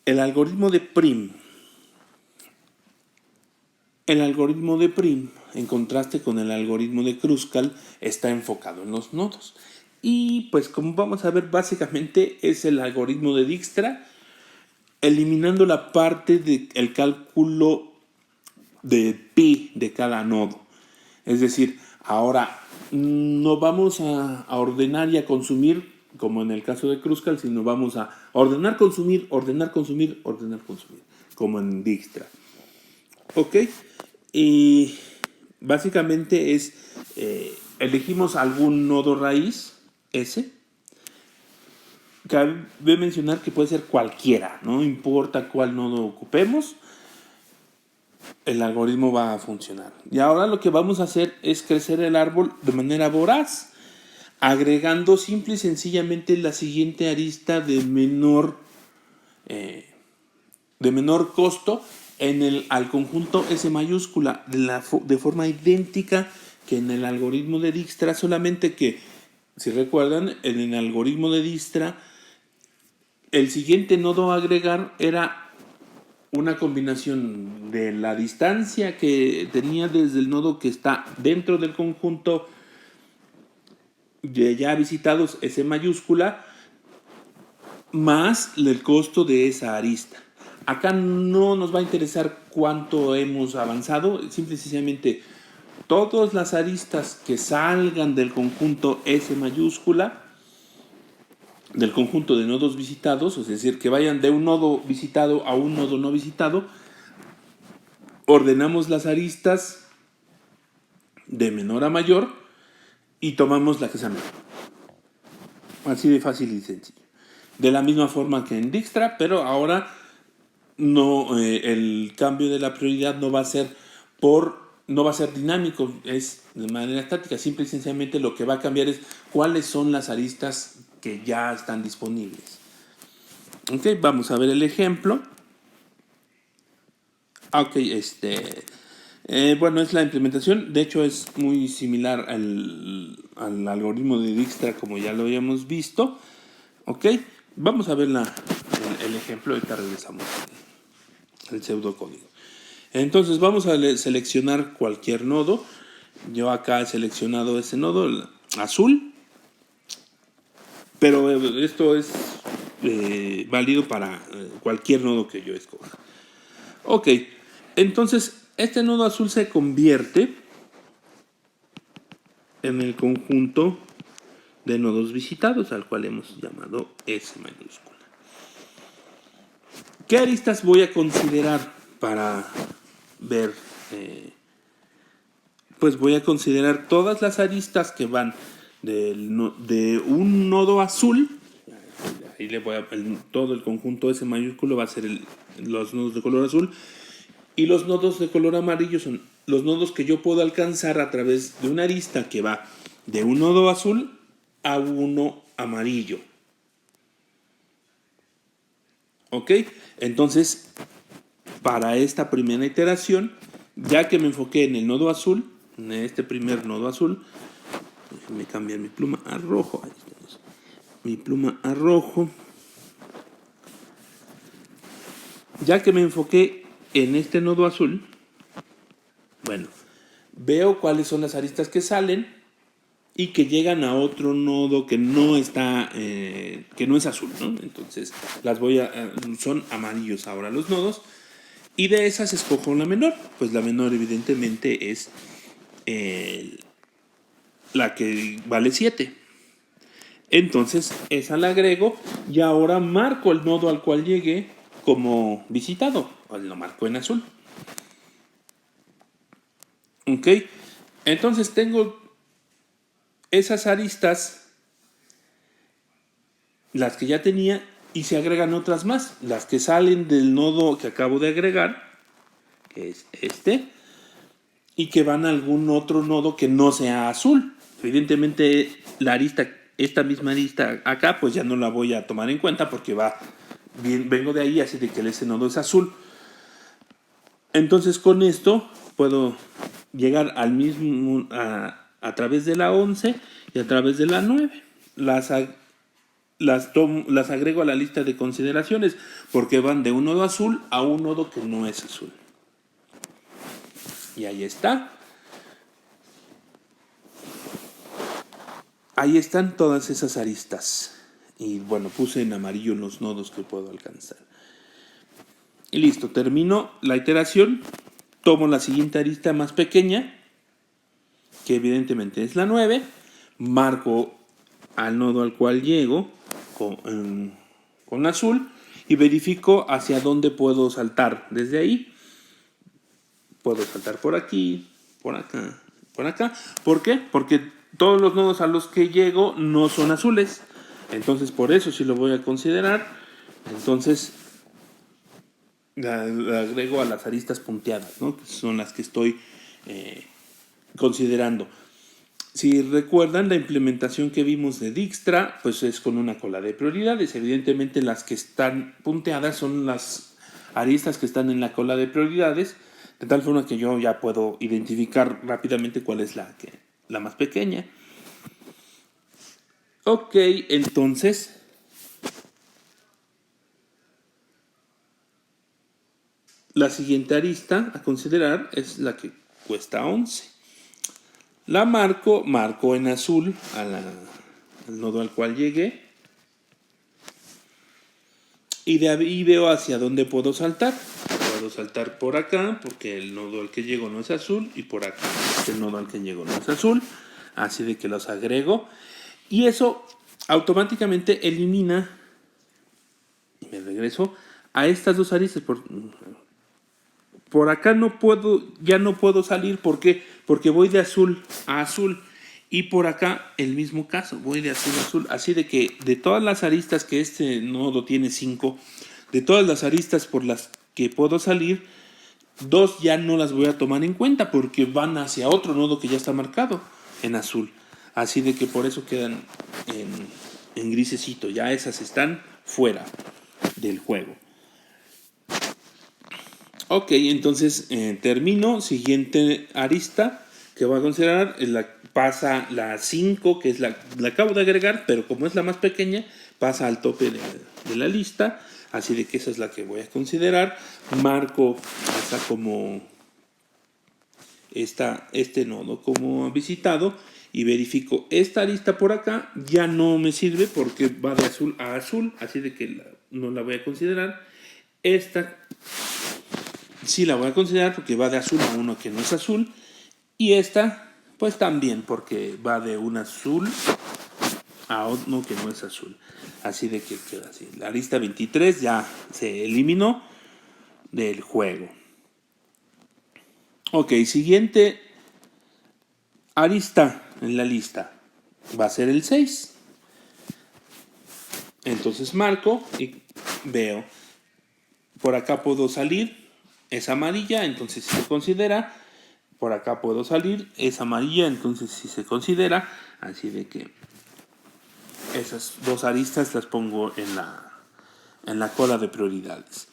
Speaker 1: El algoritmo de Prim. El algoritmo de Prim, en contraste con el algoritmo de Kruskal, está enfocado en los nodos. Y pues como vamos a ver, básicamente es el algoritmo de Dijkstra, eliminando la parte del cálculo de pi de cada nodo. Es decir, ahora no vamos a ordenar y a consumir, como en el caso de Kruskal, sino vamos a ordenar, consumir, ordenar, consumir, ordenar, consumir, como en Dijkstra. ¿Ok? Y básicamente es, elegimos algún nodo raíz, S. Cabe mencionar que puede ser cualquiera, no importa cuál nodo ocupemos, el algoritmo va a funcionar. Y ahora lo que vamos a hacer es crecer el árbol de manera voraz, agregando simple y sencillamente la siguiente arista de menor costo al conjunto S mayúscula de forma idéntica que en el algoritmo de Dijkstra, solamente que, si recuerdan, en el algoritmo de Dijkstra el siguiente nodo a agregar era una combinación de la distancia que tenía desde el nodo que está dentro del conjunto de ya visitados S mayúscula más el costo de esa arista. Acá no nos va a interesar cuánto hemos avanzado, simple y sencillamente todas las aristas que salgan del conjunto S mayúscula, del conjunto de nodos visitados, es decir, que vayan de un nodo visitado a un nodo no visitado, ordenamos las aristas de menor a mayor y tomamos la que sea menor. Así de fácil y sencillo. De la misma forma que en Dijkstra, pero ahora no, el cambio de la prioridad no va a ser dinámico, es de manera estática. Simple y sencillamente lo que va a cambiar es cuáles son las aristas que ya están disponibles. Ok, vamos a ver el ejemplo. Ok, bueno, es la implementación. De hecho, es muy similar al algoritmo de Dijkstra, como ya lo habíamos visto. Ok, vamos a ver el ejemplo. Ahorita regresamos al pseudocódigo. Entonces, vamos a seleccionar cualquier nodo. Yo acá he seleccionado ese nodo, el azul. Pero esto es válido para cualquier nodo que yo escoja. Ok, entonces este nodo azul se convierte en el conjunto de nodos visitados, al cual hemos llamado S mayúscula. ¿Qué aristas voy a considerar para ver? Pues voy a considerar todas las aristas que van de un nodo azul. Ahí le voy todo el conjunto S mayúsculo va a ser los nodos de color azul. Y los nodos de color amarillo son los nodos que yo puedo alcanzar a través de una arista que va de un nodo azul a uno amarillo. ¿Ok? Entonces, para esta primera iteración, ya que me enfoqué en el nodo azul, en este primer nodo azul, déjenme cambiar mi pluma a rojo. Ahí está. Mi pluma a rojo. Ya que me enfoqué en este nodo azul, bueno, veo cuáles son las aristas que salen y que llegan a otro nodo que no está, que no es azul, ¿no? Entonces son amarillos ahora los nodos, y de esas escojo la menor. Pues la menor evidentemente es la que vale 7. Entonces esa la agrego y ahora marco el nodo al cual llegué como visitado, lo marco en azul. Ok, entonces tengo esas aristas las que ya tenía y se agregan otras más, las que salen del nodo que acabo de agregar, que es este, y que van a algún otro nodo que no sea azul. Evidentemente la arista, esta misma arista acá, pues ya no la voy a tomar en cuenta porque vengo de ahí, así de que ese nodo es azul. Entonces con esto puedo llegar al mismo a través de la 11 y a través de la 9. Las agrego a la lista de consideraciones porque van de un nodo azul a un nodo que no es azul. Y ahí está. Ahí están todas esas aristas. Y bueno, puse en amarillo los nodos que puedo alcanzar. Y listo, termino la iteración. Tomo la siguiente arista más pequeña, que evidentemente es la 9. Marco al nodo al cual llego con azul y verifico hacia dónde puedo saltar. Desde ahí puedo saltar por aquí, por acá, por acá. ¿Por qué? Porque todos los nodos a los que llego no son azules. Entonces por eso sí lo voy a considerar. Entonces la agrego a las aristas punteadas, ¿no? Que son las que estoy considerando. Si recuerdan, la implementación que vimos de Dijkstra, pues es con una cola de prioridades. Evidentemente las que están punteadas son las aristas que están en la cola de prioridades, de tal forma que yo ya puedo identificar rápidamente cuál es la más pequeña. Ok, entonces la siguiente arista a considerar es la que cuesta 11. La marco en azul al nodo al cual llegué. Y de ahí veo hacia dónde puedo saltar. Puedo saltar por acá porque el nodo al que llego no es azul. Y por acá porque el nodo al que llego no es azul. Así de que los agrego. Y eso automáticamente elimina. Y me regreso a estas dos aristas. Por acá ya no puedo salir. ¿Por qué? Porque voy de azul a azul. Y por acá el mismo caso, voy de azul a azul. Así de que de todas las aristas que este nodo tiene 5, de todas las aristas por las que puedo salir, 2 ya no las voy a tomar en cuenta porque van hacia otro nodo que ya está marcado en azul. Así de que por eso quedan en grisecito. Ya esas están fuera del juego. Ok, entonces termino. Siguiente arista que voy a considerar es pasa la 5, que es la acabo de agregar, pero como es la más pequeña, pasa al tope de la lista. Así de que esa es la que voy a considerar. Marco hasta como este nodo como visitado y verifico esta arista por acá. Ya no me sirve porque va de azul a azul, así de que no la voy a considerar. Esta sí la voy a considerar porque va de azul a uno que no es azul. Y esta, pues también porque va de un azul a uno que no es azul. Así de que queda así. La arista 23 ya se eliminó del juego. Ok, siguiente arista en la lista va a ser el 6. Entonces marco y veo. Por acá puedo salir. Es amarilla, entonces se considera. Por acá puedo salir. Es amarilla, entonces sí se considera. Así de que esas dos aristas las pongo en la cola de prioridades.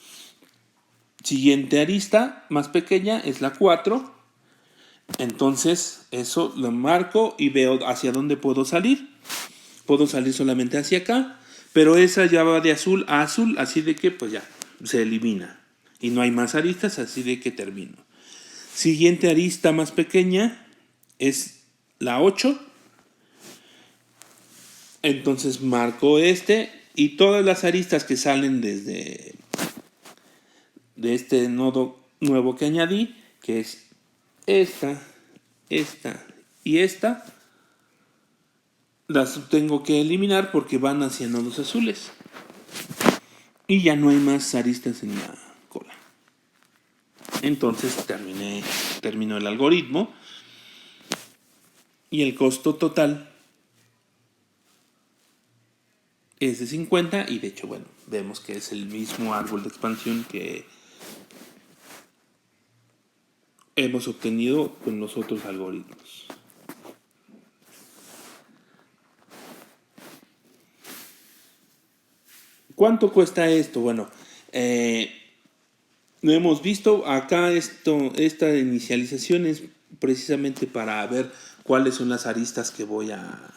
Speaker 1: Siguiente arista más pequeña es la 4. Entonces eso lo marco y veo hacia dónde puedo salir. Puedo salir solamente hacia acá, pero esa ya va de azul a azul, así de que pues ya se elimina. Y no hay más aristas, así de que termino. Siguiente arista más pequeña es la 8. Entonces marco y todas las aristas que salen de este nodo nuevo que añadí, que es esta y esta, las tengo que eliminar porque van hacia nodos azules. Y ya no hay más aristas en la cola. Entonces terminó el algoritmo. Y el costo total es de 50 y de hecho, bueno, vemos que es el mismo árbol de expansión que hemos obtenido con los otros algoritmos. ¿Cuánto cuesta esto? Bueno, lo hemos visto acá. Esta inicialización es precisamente para ver cuáles son las aristas que voy a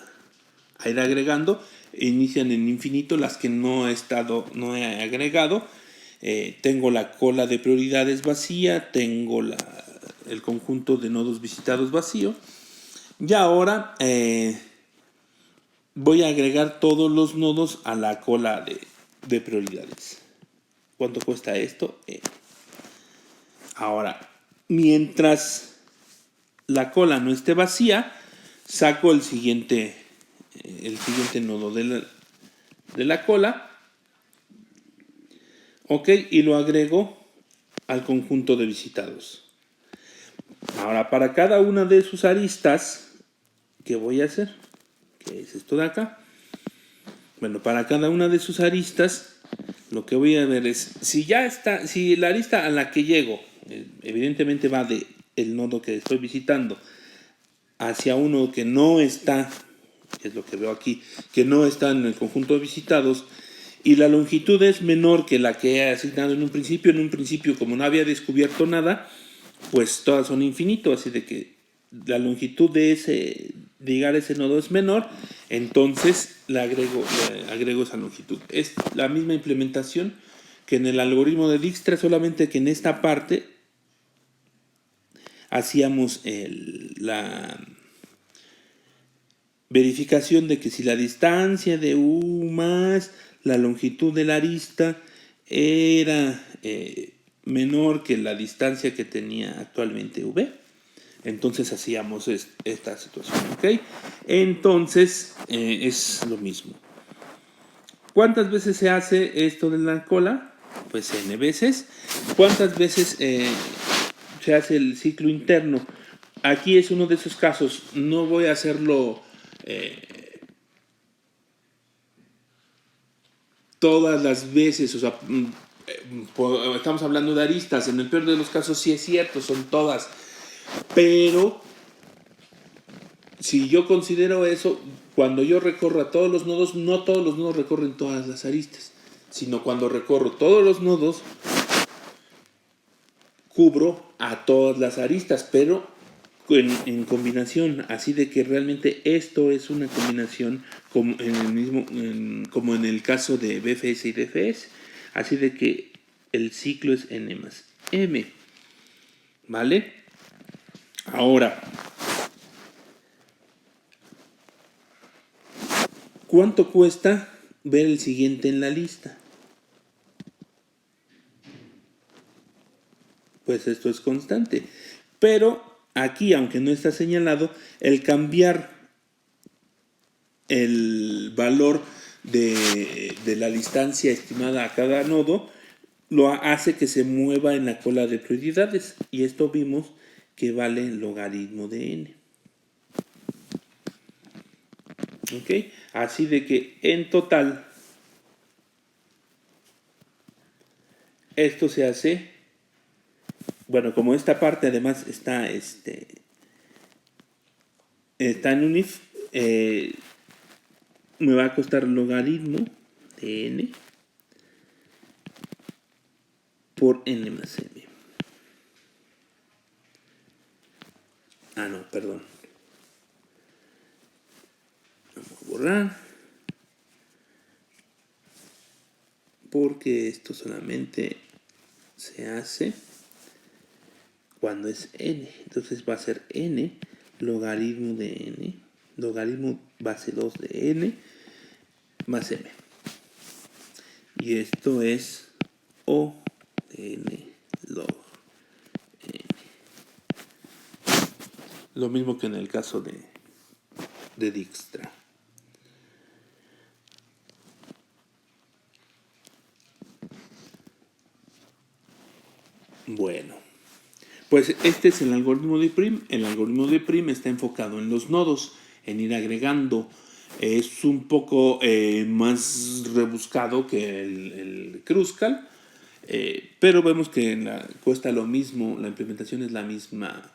Speaker 1: ir agregando. Inician en infinito las que no he agregado. Tengo la cola de prioridades vacía, tengo el conjunto de nodos visitados vacío. Y ahora voy a agregar todos los nodos a la cola de prioridades. ¿Cuánto cuesta esto? Ahora, mientras la cola no esté vacía, saco el siguiente nodo de la cola. Ok, y lo agrego al conjunto de visitados. Ahora, para cada una de sus aristas, ¿qué voy a hacer? ¿Qué es esto de acá? Bueno, para cada una de sus aristas, lo que voy a ver es, si la arista a la que llego, evidentemente va de el nodo que estoy visitando hacia uno que no está, que es lo que veo aquí, que no está en el conjunto de visitados, y la longitud es menor que la que he asignado en un principio, como no había descubierto nada, pues todas son infinito, así de que la longitud de llegar a ese nodo es menor, entonces le agrego esa longitud. Es la misma implementación que en el algoritmo de Dijkstra, solamente que en esta parte hacíamos la verificación de que si la distancia de U más la longitud de la arista era menor que la distancia que tenía actualmente V, entonces hacíamos esta situación, ¿ok? Entonces es lo mismo. ¿Cuántas veces se hace esto de la cola? Pues n veces. ¿Cuántas veces se hace el ciclo interno? Aquí es uno de esos casos. No voy a hacerlo todas las veces. O sea, estamos hablando de aristas. En el peor de los casos sí es cierto, son todas. Pero si yo considero eso, cuando yo recorro a todos los nodos, no todos los nodos recorren todas las aristas, sino cuando recorro todos los nodos, cubro a todas las aristas, pero en combinación, así de que realmente esto es una combinación como como en el caso de BFS y DFS, así de que el ciclo es n más m, ¿vale? Ahora, ¿cuánto cuesta ver el siguiente en la lista? Pues esto es constante. Pero aquí, aunque no está señalado, el cambiar el valor de la distancia estimada a cada nodo lo hace que se mueva en la cola de prioridades. Y esto vimos que vale logaritmo de n. ¿Ok? Así de que en total esto se hace, bueno, como esta parte además está en un if, me va a costar logaritmo de n por n más m. Ah, no, perdón. Vamos a borrar. Porque esto solamente se hace cuando es n. Entonces va a ser n logaritmo de n, logaritmo base 2 de n más m. Y esto es o de n log n. Lo mismo que en el caso de Dijkstra. Bueno, pues este es el algoritmo de Prim. El algoritmo de Prim está enfocado en los nodos, en ir agregando Es un poco más rebuscado que el Kruskal, pero vemos que cuesta lo mismo, la implementación es la misma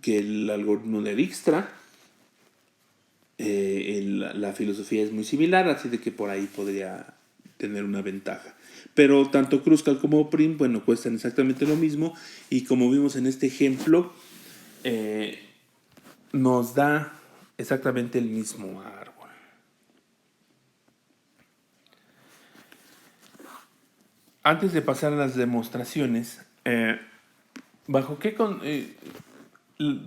Speaker 1: que el algoritmo de Dijkstra. La filosofía es muy similar, así de que por ahí podría tener una ventaja. Pero tanto Kruskal como Prim, bueno, cuestan exactamente lo mismo y como vimos en este ejemplo, nos da exactamente el mismo árbol. Antes de pasar a las demostraciones, ¿bajo qué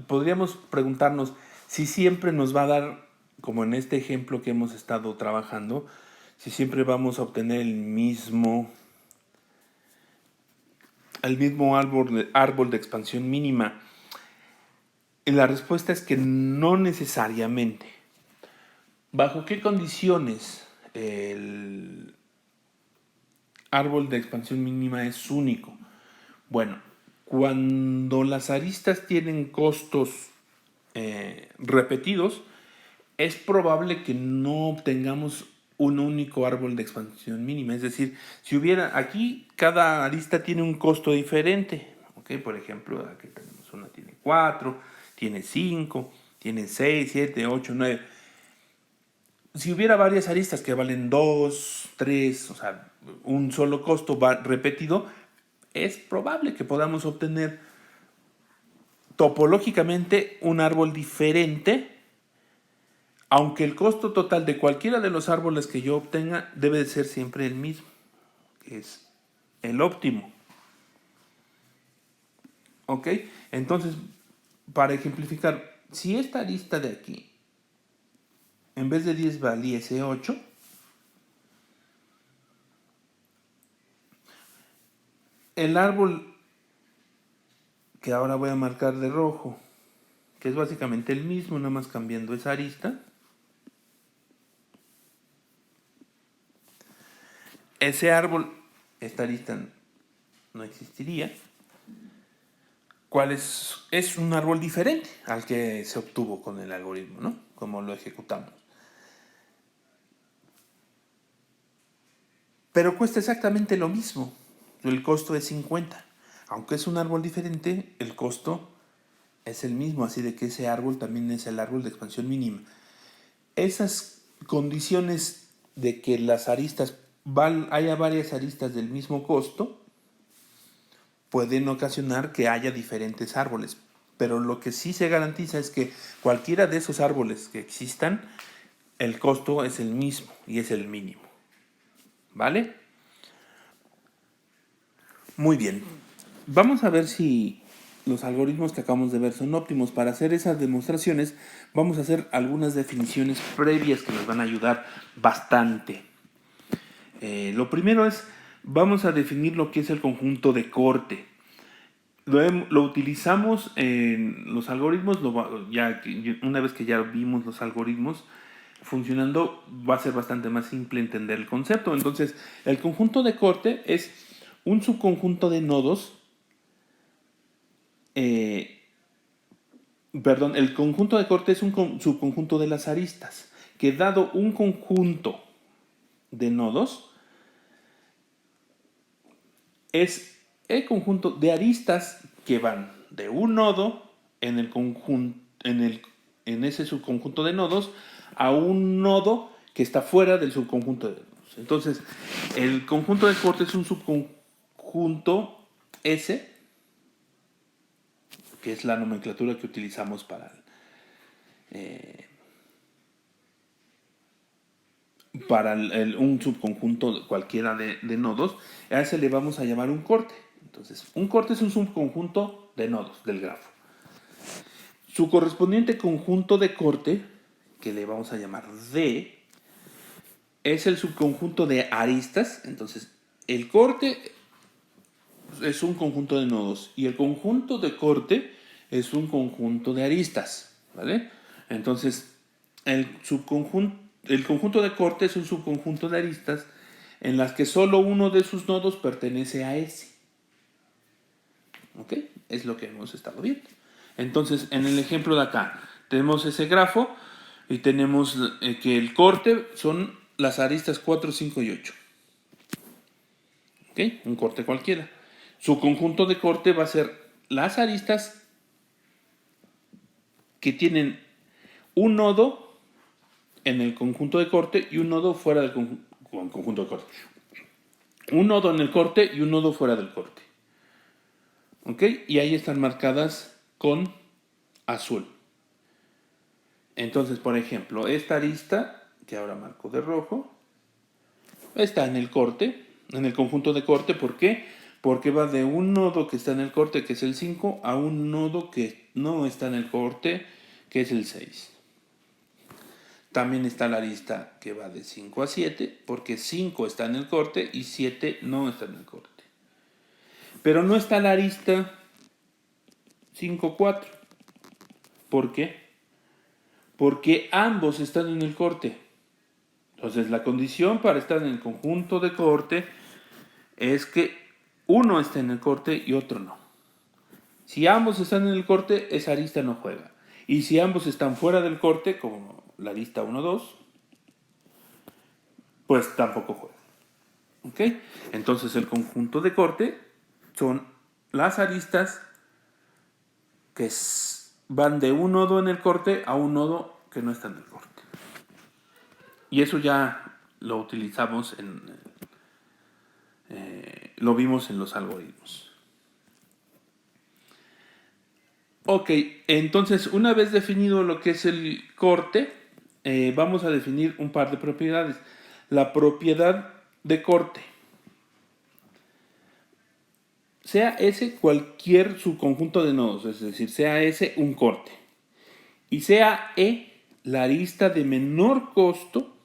Speaker 1: podríamos preguntarnos si siempre nos va a dar, como en este ejemplo que hemos estado trabajando, si siempre vamos a obtener el mismo árbol de expansión mínima? Y la respuesta es que no necesariamente. ¿Bajo qué condiciones el árbol de expansión mínima es único? Bueno, cuando las aristas tienen costos repetidos, es probable que no obtengamos un único árbol de expansión mínima. Es decir, si hubiera aquí, cada arista tiene un costo diferente. ¿Okay? Por ejemplo, aquí tenemos una, tiene 4, tiene 5, tiene 6, 7, 8, 9. Si hubiera varias aristas que valen 2, 3, o sea, un solo costo repetido, es probable que podamos obtener topológicamente un árbol diferente, aunque el costo total de cualquiera de los árboles que yo obtenga debe de ser siempre el mismo, que es el óptimo. ¿Ok? Entonces, para ejemplificar, si esta arista de aquí, en vez de 10 valiese 8, el árbol que ahora voy a marcar de rojo, que es básicamente el mismo, nada más cambiando esa arista, ese árbol, esta arista no existiría. ¿Cuál es un árbol diferente al que se obtuvo con el algoritmo, ¿no? Como lo ejecutamos. Pero cuesta exactamente lo mismo. El costo es 50. Aunque es un árbol diferente, el costo es el mismo, así de que ese árbol también es el árbol de expansión mínima. Esas condiciones de que las aristas haya varias aristas del mismo costo pueden ocasionar que haya diferentes árboles. Pero lo que sí se garantiza es que cualquiera de esos árboles que existan, el costo es el mismo y es el mínimo. ¿Vale? Muy bien. Vamos a ver si los algoritmos que acabamos de ver son óptimos. Para hacer esas demostraciones vamos a hacer algunas definiciones previas que nos van a ayudar bastante. Lo primero es, vamos a definir lo que es el conjunto de corte. Lo utilizamos en los algoritmos, una vez que ya vimos los algoritmos funcionando, va a ser bastante más simple entender el concepto. Entonces, el conjunto de corte es un subconjunto de nodos. El conjunto de corte es un subconjunto de las aristas, que dado un conjunto de nodos, es el conjunto de aristas que van de un nodo en el conjunto, en ese subconjunto de nodos a un nodo que está fuera del subconjunto de nodos. Entonces, el conjunto de corte es un subconjunto S, que es la nomenclatura que utilizamos para un subconjunto cualquiera de nodos. A ese le vamos a llamar un corte. Entonces, un corte es un subconjunto de nodos del grafo. Su correspondiente conjunto de corte, que le vamos a llamar D, es el subconjunto de aristas. Entonces, el corte es un conjunto de nodos y el conjunto de corte es un conjunto de aristas, ¿vale? Entonces, el conjunto de corte es un subconjunto de aristas en las que solo uno de sus nodos pertenece a ese. ¿Ok? Es lo que hemos estado viendo. Entonces, en el ejemplo de acá, tenemos ese grafo. Y tenemos que el corte son las aristas 4, 5 y 8. ¿Ok? Un corte cualquiera. Su conjunto de corte va a ser las aristas que tienen un nodo en el conjunto de corte y un nodo fuera del conjunto de corte. Un nodo en el corte y un nodo fuera del corte. ¿Ok? Y ahí están marcadas con azul. Entonces, por ejemplo, esta arista, que ahora marco de rojo, está en el corte, en el conjunto de corte. ¿Por qué? Porque va de un nodo que está en el corte, que es el 5, a un nodo que no está en el corte, que es el 6. También está la arista que va de 5 a 7, porque 5 está en el corte y 7 no está en el corte. Pero no está la arista 5, 4. ¿Por qué? Porque ambos están en el corte. Entonces, la condición para estar en el conjunto de corte es que uno esté en el corte y otro no. Si ambos están en el corte, esa arista no juega. Y si ambos están fuera del corte, como la arista 1, 2, pues tampoco juega. ¿Ok? Entonces, el conjunto de corte son las aristas que van de un nodo en el corte a un nodo que no está en el corte. Y eso ya lo utilizamos lo vimos en los algoritmos. Ok, entonces una vez definido lo que es el corte, vamos a definir un par de propiedades. La propiedad de corte. Sea S cualquier subconjunto de nodos, es decir, sea S un corte. Y sea E la arista de menor costo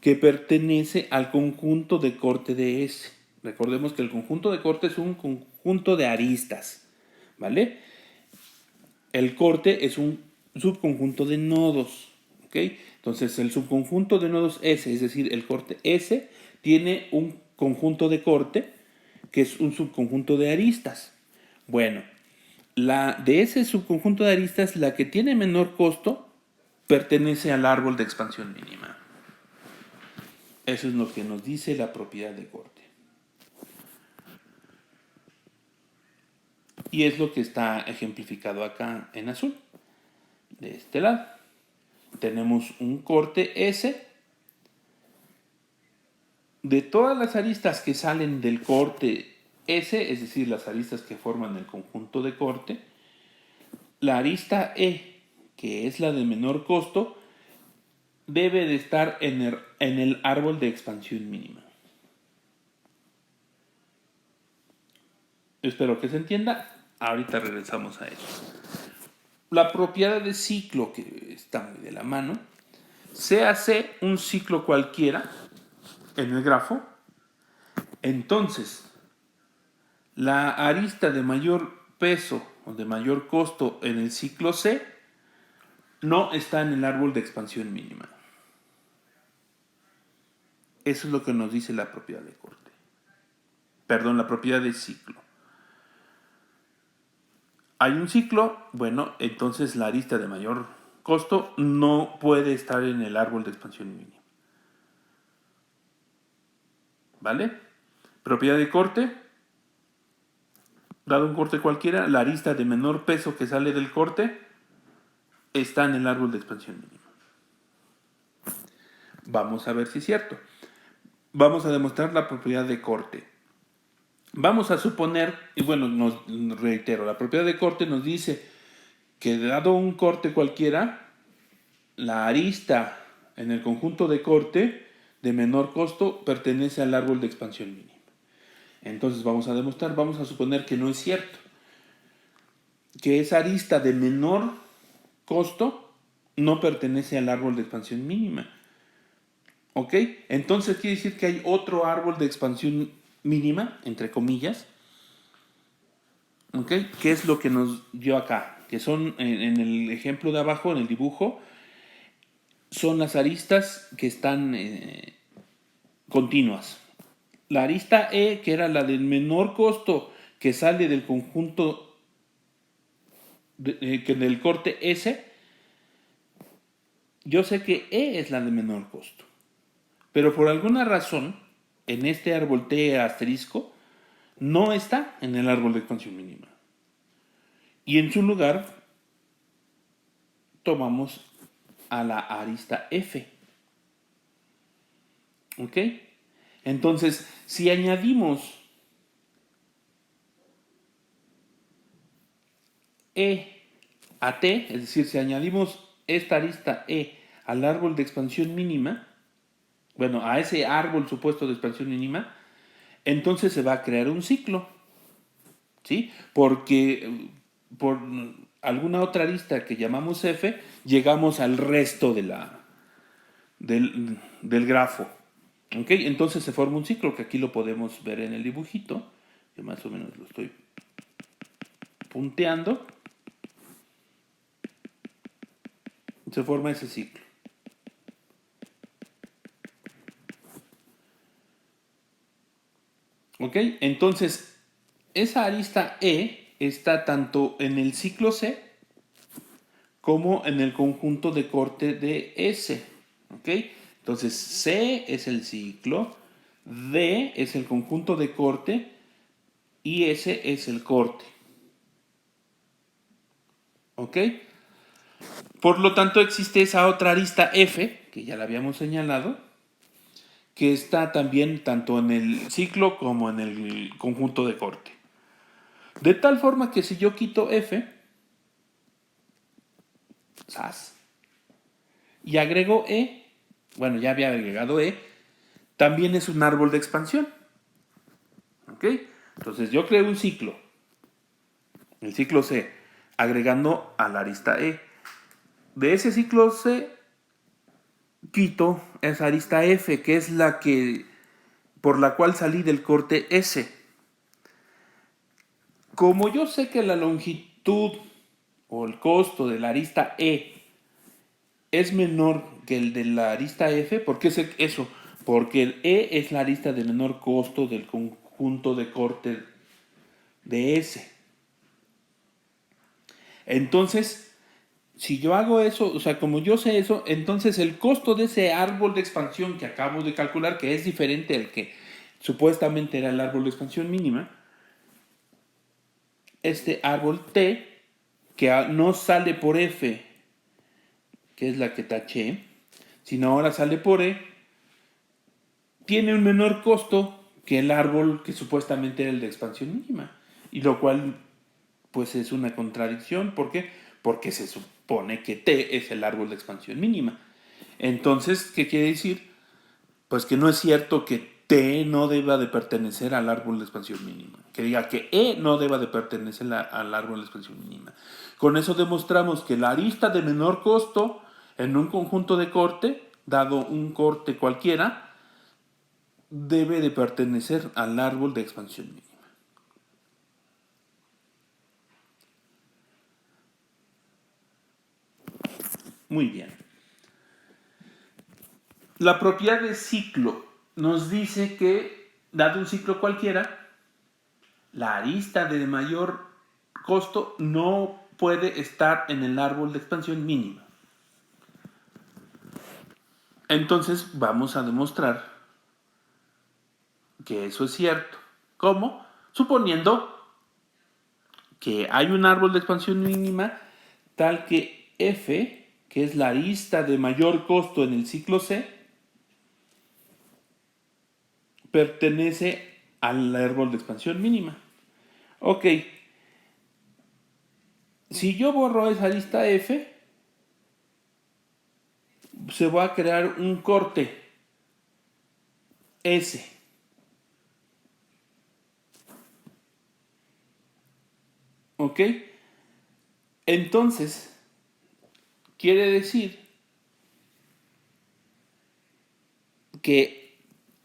Speaker 1: que pertenece al conjunto de corte de S. Recordemos que el conjunto de corte es un conjunto de aristas, ¿vale? El corte es un subconjunto de nodos, ¿ok? Entonces el subconjunto de nodos S, es decir, el corte S, tiene un conjunto de corte que es un subconjunto de aristas. Bueno, de ese subconjunto de aristas, la que tiene menor costo pertenece al árbol de expansión mínima. Eso es lo que nos dice la propiedad de corte. Y es lo que está ejemplificado acá en azul. De este lado tenemos un corte S. De todas las aristas que salen del corte S, es decir, las aristas que forman el conjunto de corte, la arista E, que es la de menor costo, debe de estar en el árbol de expansión mínima. Espero que se entienda. Ahorita regresamos a eso. La propiedad de ciclo, que está muy de la mano, sea C un ciclo cualquiera en el grafo, entonces la arista de mayor peso o de mayor costo en el ciclo C no está en el árbol de expansión mínima. Eso es lo que nos dice la propiedad de corte. Perdón, la propiedad de ciclo. Hay un ciclo, bueno, entonces la arista de mayor costo no puede estar en el árbol de expansión mínima. ¿Vale? Propiedad de corte. Dado un corte cualquiera, la arista de menor peso que sale del corte está en el árbol de expansión mínima. Vamos a ver si es cierto. Vamos a demostrar la propiedad de corte. Vamos a suponer, y bueno, nos reitero, la propiedad de corte nos dice que dado un corte cualquiera, la arista en el conjunto de corte de menor costo pertenece al árbol de expansión mínima. Entonces vamos a demostrar, vamos a suponer que no es cierto, que esa arista de menor costo no pertenece al árbol de expansión mínima. ¿Ok? Entonces quiere decir que hay otro árbol de expansión mínima, entre comillas. ¿Ok? ¿Qué es lo que nos dio acá? Que son, en el ejemplo de abajo, en el dibujo, son las aristas que están continuas. La arista E, que era la del menor costo que sale del conjunto que del corte S, yo sé que E es la de menor costo. Pero por alguna razón, en este árbol T asterisco, no está en el árbol de expansión mínima. Y en su lugar, tomamos a la arista F. ¿Ok? Entonces, si añadimos E a T, es decir, si añadimos esta arista E al árbol de expansión mínima, bueno, a ese árbol supuesto de expansión mínima, entonces se va a crear un ciclo, ¿sí? Porque por alguna otra arista que llamamos F, llegamos al resto del grafo. ¿Ok? Entonces se forma un ciclo, que aquí lo podemos ver en el dibujito, que más o menos lo estoy punteando. Se forma ese ciclo. ¿Ok? Entonces, esa arista E está tanto en el ciclo C como en el conjunto de corte de S. ¿Ok? Entonces, C es el ciclo, D es el conjunto de corte y S es el corte. ¿Ok? Por lo tanto, existe esa otra arista F, que ya la habíamos señalado, que está también tanto en el ciclo como en el conjunto de corte. De tal forma que si yo quito F, ¡zas!, y agrego E, bueno, ya había agregado E, también es un árbol de expansión. ¿Ok? Entonces yo creo un ciclo, el ciclo C, agregando a la arista E. De ese ciclo C, quito esa arista F, que es la que por la cual salí del corte S. Como yo sé que la longitud o el costo de la arista E es menor que el de la arista F, ¿por qué sé eso? Porque el E es la arista de menor costo del conjunto de corte de S. Entonces, si yo hago eso, o sea, como yo sé eso, entonces el costo de ese árbol de expansión que acabo de calcular, que es diferente al que supuestamente era el árbol de expansión mínima, este árbol T, que no sale por F, que es la que taché, sino ahora sale por E, tiene un menor costo que el árbol que supuestamente era el de expansión mínima. Y lo cual, pues es una contradicción. ¿Por qué? Porque se supone que T es el árbol de expansión mínima. Entonces, ¿qué quiere decir? Pues que no es cierto que T no deba de pertenecer al árbol de expansión mínima. Que diga que E no deba de pertenecer al árbol de expansión mínima. Con eso demostramos que la arista de menor costo en un conjunto de corte, dado un corte cualquiera, debe de pertenecer al árbol de expansión mínima. Muy bien. La propiedad de ciclo nos dice que, dado un ciclo cualquiera, la arista de mayor costo no puede estar en el árbol de expansión mínima. Entonces vamos a demostrar que eso es cierto. ¿Cómo? Suponiendo que hay un árbol de expansión mínima tal que F, que es la arista de mayor costo en el ciclo C, pertenece al árbol de expansión mínima. Ok, si yo borro esa lista F, se va a crear un corte S. Ok, entonces quiere decir que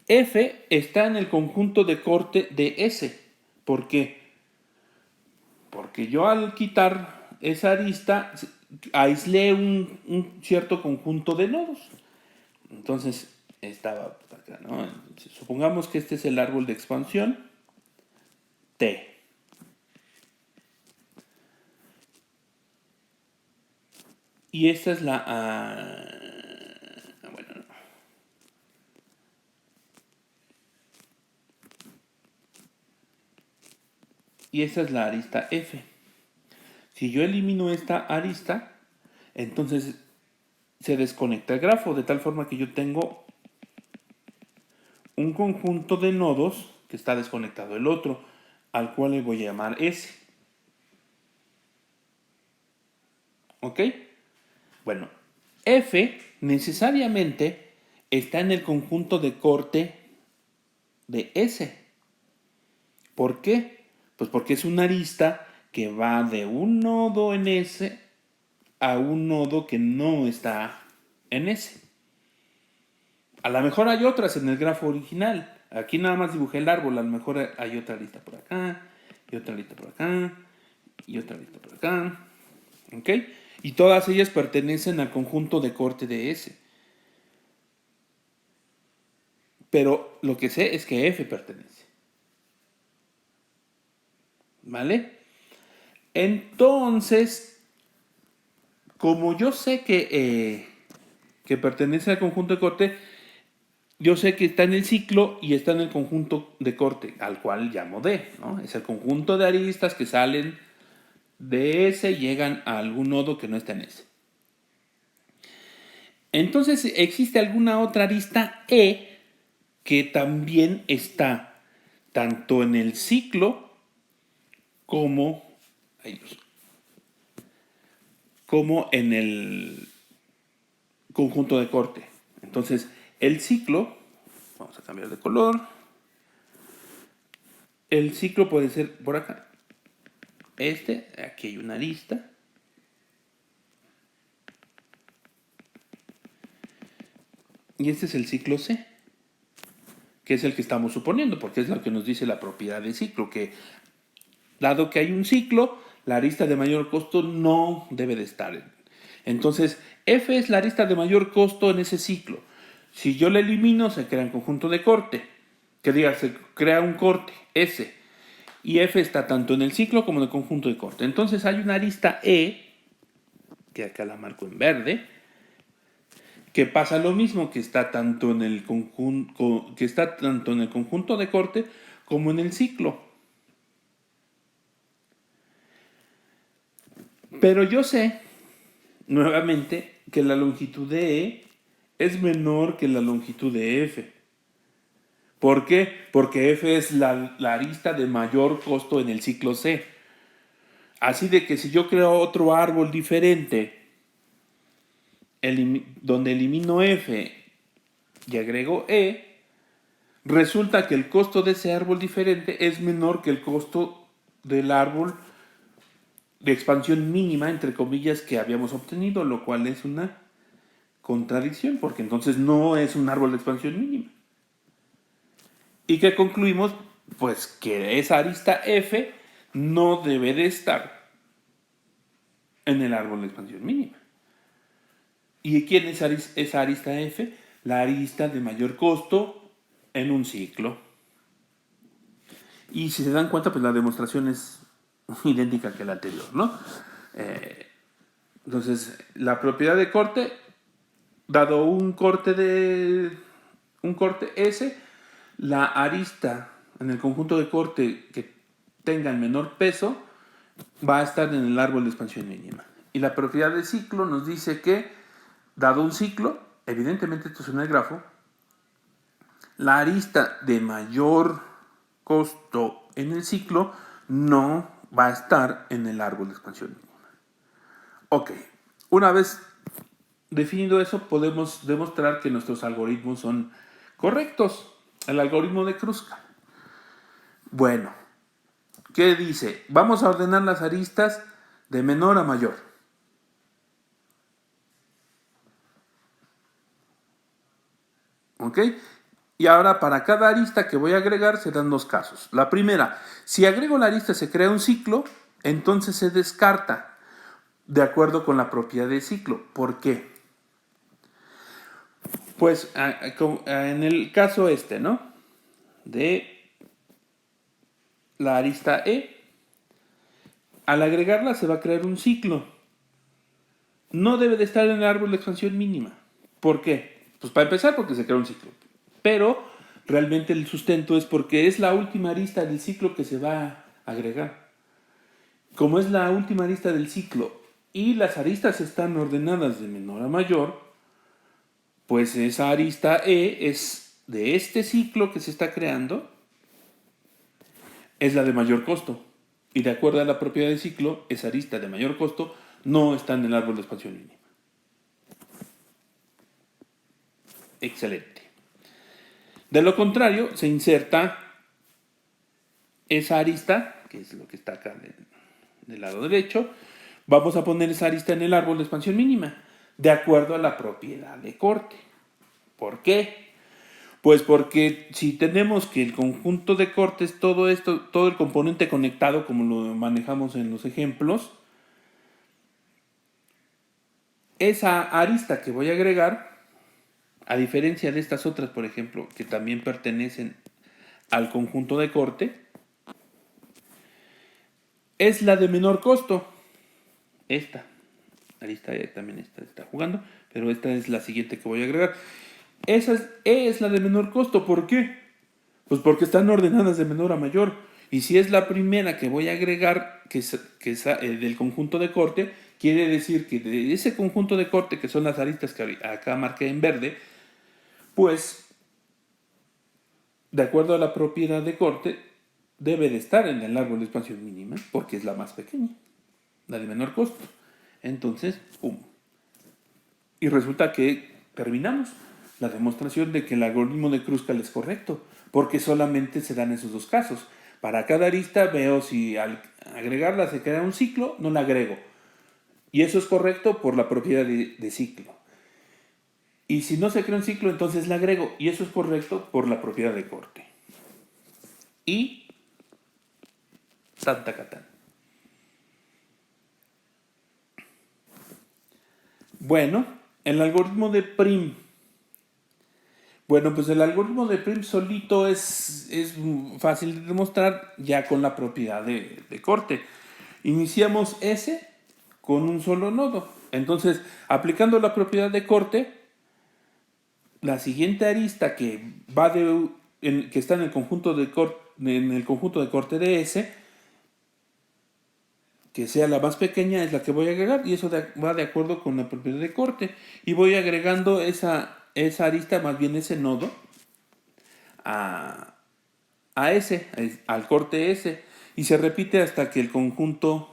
Speaker 1: F está en el conjunto de corte de S. ¿Por qué? Porque yo al quitar esa arista aislé un cierto conjunto de nodos. Entonces estaba acá, ¿no? Entonces, supongamos que este es el árbol de expansión T. Y esta es la y esta es la arista F. Si yo elimino esta arista, entonces se desconecta el grafo, de tal forma que yo tengo un conjunto de nodos que está desconectado del otro, al cual le voy a llamar S. ¿Ok? Bueno, F necesariamente está en el conjunto de corte de S. ¿Por qué? Pues porque es una arista que va de un nodo en S a un nodo que no está en S. A lo mejor hay otras en el grafo original. Aquí nada más dibujé el árbol. A lo mejor hay otra lista por acá, y otra lista por acá, y otra lista por acá. ¿Ok? Y todas ellas pertenecen al conjunto de corte de S. Pero lo que sé es que F pertenece. ¿Vale? Entonces, como yo sé que pertenece al conjunto de corte, yo sé que está en el ciclo y está en el conjunto de corte, al cual llamo D, ¿no? Es el conjunto de aristas que salen de S y llegan a algún nodo que no está en S. Entonces, ¿existe alguna otra arista E que también está tanto en el ciclo como en el conjunto de corte? Entonces, el ciclo, vamos a cambiar de color, el ciclo puede ser por acá. Aquí hay una arista. Y este es el ciclo C, que es el que estamos suponiendo, porque es lo que nos dice la propiedad de ciclo, que dado que hay un ciclo, la arista de mayor costo no debe de estar. Entonces, F es la arista de mayor costo en ese ciclo. Si yo la elimino, se crea un conjunto de corte, que diga, se crea un corte, S, y F está tanto en el ciclo como en el conjunto de corte. Entonces hay una arista E, que acá la marco en verde, que pasa lo mismo, que está tanto en el conjunto de corte como en el ciclo. Pero yo sé, nuevamente, que la longitud de E es menor que la longitud de F. ¿Por qué? Porque F es la arista de mayor costo en el ciclo C. Así de que si yo creo otro árbol diferente, donde elimino F y agrego E, resulta que el costo de ese árbol diferente es menor que el costo del árbol de expansión mínima, entre comillas, que habíamos obtenido, lo cual es una contradicción, porque entonces no es un árbol de expansión mínima. ¿Y qué concluimos? Pues que esa arista F no debe de estar en el árbol de expansión mínima. ¿Y quién es esa arista F? La arista de mayor costo en un ciclo. Y si se dan cuenta, pues la demostración es idéntica que la anterior, ¿no? Entonces, la propiedad de corte, dado un corte S, la arista en el conjunto de corte que tenga el menor peso va a estar en el árbol de expansión mínima. Y la propiedad de ciclo nos dice que, dado un ciclo, evidentemente esto es en el grafo, la arista de mayor costo en el ciclo no va a estar en el árbol de expansión mínima. Ok, una vez definido eso, podemos demostrar que nuestros algoritmos son correctos. El algoritmo de Kruskal. Bueno, ¿qué dice? Vamos a ordenar las aristas de menor a mayor. ¿Ok? Y ahora para cada arista que voy a agregar se dan dos casos. La primera, si agrego la arista se crea un ciclo, entonces se descarta de acuerdo con la propiedad de ciclo. ¿Por qué? Pues en el caso ¿no? De la arista E, al agregarla se va a crear un ciclo. No debe de estar en el árbol de expansión mínima. ¿Por qué? Pues para empezar porque se crea un ciclo. Pero realmente el sustento es porque es la última arista del ciclo que se va a agregar. como es la última arista del ciclo y las aristas están ordenadas de menor a mayor, pues esa arista E es de este ciclo que se está creando, es la de mayor costo. Y de acuerdo a la propiedad del ciclo, esa arista de mayor costo no está en el árbol de expansión mínima. Excelente. De lo contrario, se inserta esa arista, que es lo que está acá del lado derecho. Vamos a poner esa arista en el árbol de expansión mínima, de acuerdo a la propiedad de corte. ¿Por qué? Pues porque si tenemos que el conjunto de cortes, todo esto, todo el componente conectado, como lo manejamos en los ejemplos, esa arista que voy a agregar, a diferencia de estas otras, por ejemplo, que también pertenecen al conjunto de corte, es la de menor costo. Esta arista también está jugando, pero esta es la siguiente que voy a agregar. Esa es la de menor costo. ¿Por qué? Pues porque están ordenadas de menor a mayor. Y si es la primera que voy a agregar, que es del conjunto de corte, quiere decir que de ese conjunto de corte, que son las aristas que acá marqué en verde, pues, de acuerdo a la propiedad de corte, debe de estar en el árbol de expansión mínima, porque es la más pequeña, la de menor costo. Entonces, ¡pum! Y resulta que terminamos la demostración de que el algoritmo de Kruskal es correcto, porque solamente se dan esos dos casos. Para cada arista veo si al agregarla se crea un ciclo, no la agrego. Y eso es correcto por la propiedad de ciclo. Y si no se crea un ciclo, entonces la agrego. Y eso es correcto por la propiedad de corte. Y Santa Catán. Bueno, el algoritmo de Prim. Bueno, pues el algoritmo de Prim solito es fácil de demostrar ya con la propiedad de corte. Iniciamos S con un solo nodo. Entonces, aplicando la propiedad de corte, la siguiente arista que que está en el conjunto de corte de S, que sea la más pequeña, es la que voy a agregar, y eso va de acuerdo con la propiedad de corte. Y voy agregando esa arista, más bien ese nodo, a S, al corte S, y se repite hasta que el conjunto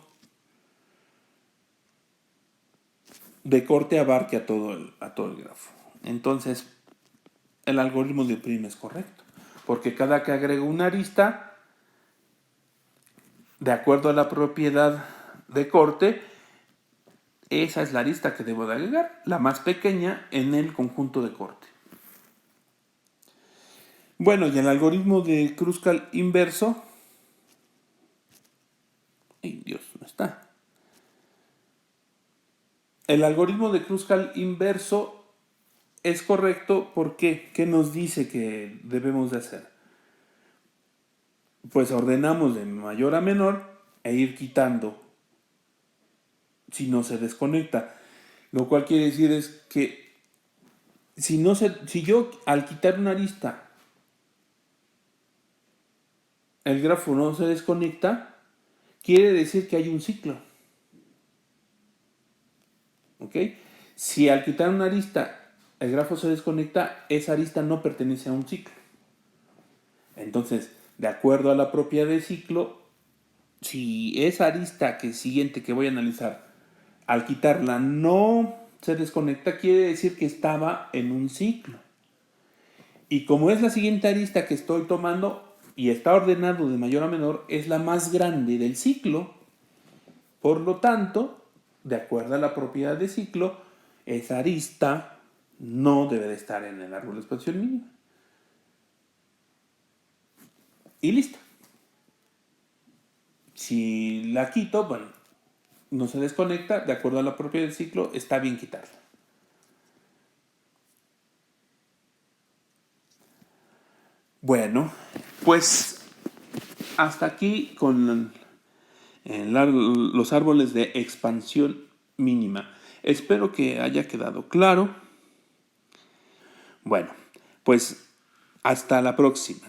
Speaker 1: de corte abarque a todo el grafo. Entonces, el algoritmo de Prim es correcto, porque cada que agrego una arista, de acuerdo a la propiedad de corte, esa es la arista que debo de agregar, la más pequeña en el conjunto de corte. Bueno, y el algoritmo de Kruskal inverso, ¡ay, Dios, no está! El algoritmo de Kruskal inverso es correcto, ¿por qué? ¿Qué nos dice que debemos de hacer? Pues ordenamos de mayor a menor e ir quitando si no se desconecta. Lo cual quiere decir es que si yo al quitar una arista el grafo no se desconecta, quiere decir que hay un ciclo. ¿Ok? Si al quitar una arista el grafo se desconecta, esa arista no pertenece a un ciclo. Entonces, de acuerdo a la propiedad de ciclo, si esa arista siguiente que voy a analizar, al quitarla no se desconecta, quiere decir que estaba en un ciclo. Y como es la siguiente arista que estoy tomando y está ordenado de mayor a menor, es la más grande del ciclo. Por lo tanto, de acuerdo a la propiedad de ciclo, esa arista no debe de estar en el árbol de expansión mínima. Y listo. Si la quito, bueno, no se desconecta, de acuerdo a la propiedad del ciclo, está bien quitarla. Bueno, pues hasta aquí con los árboles de expansión mínima. Espero que haya quedado claro. Bueno, pues hasta la próxima.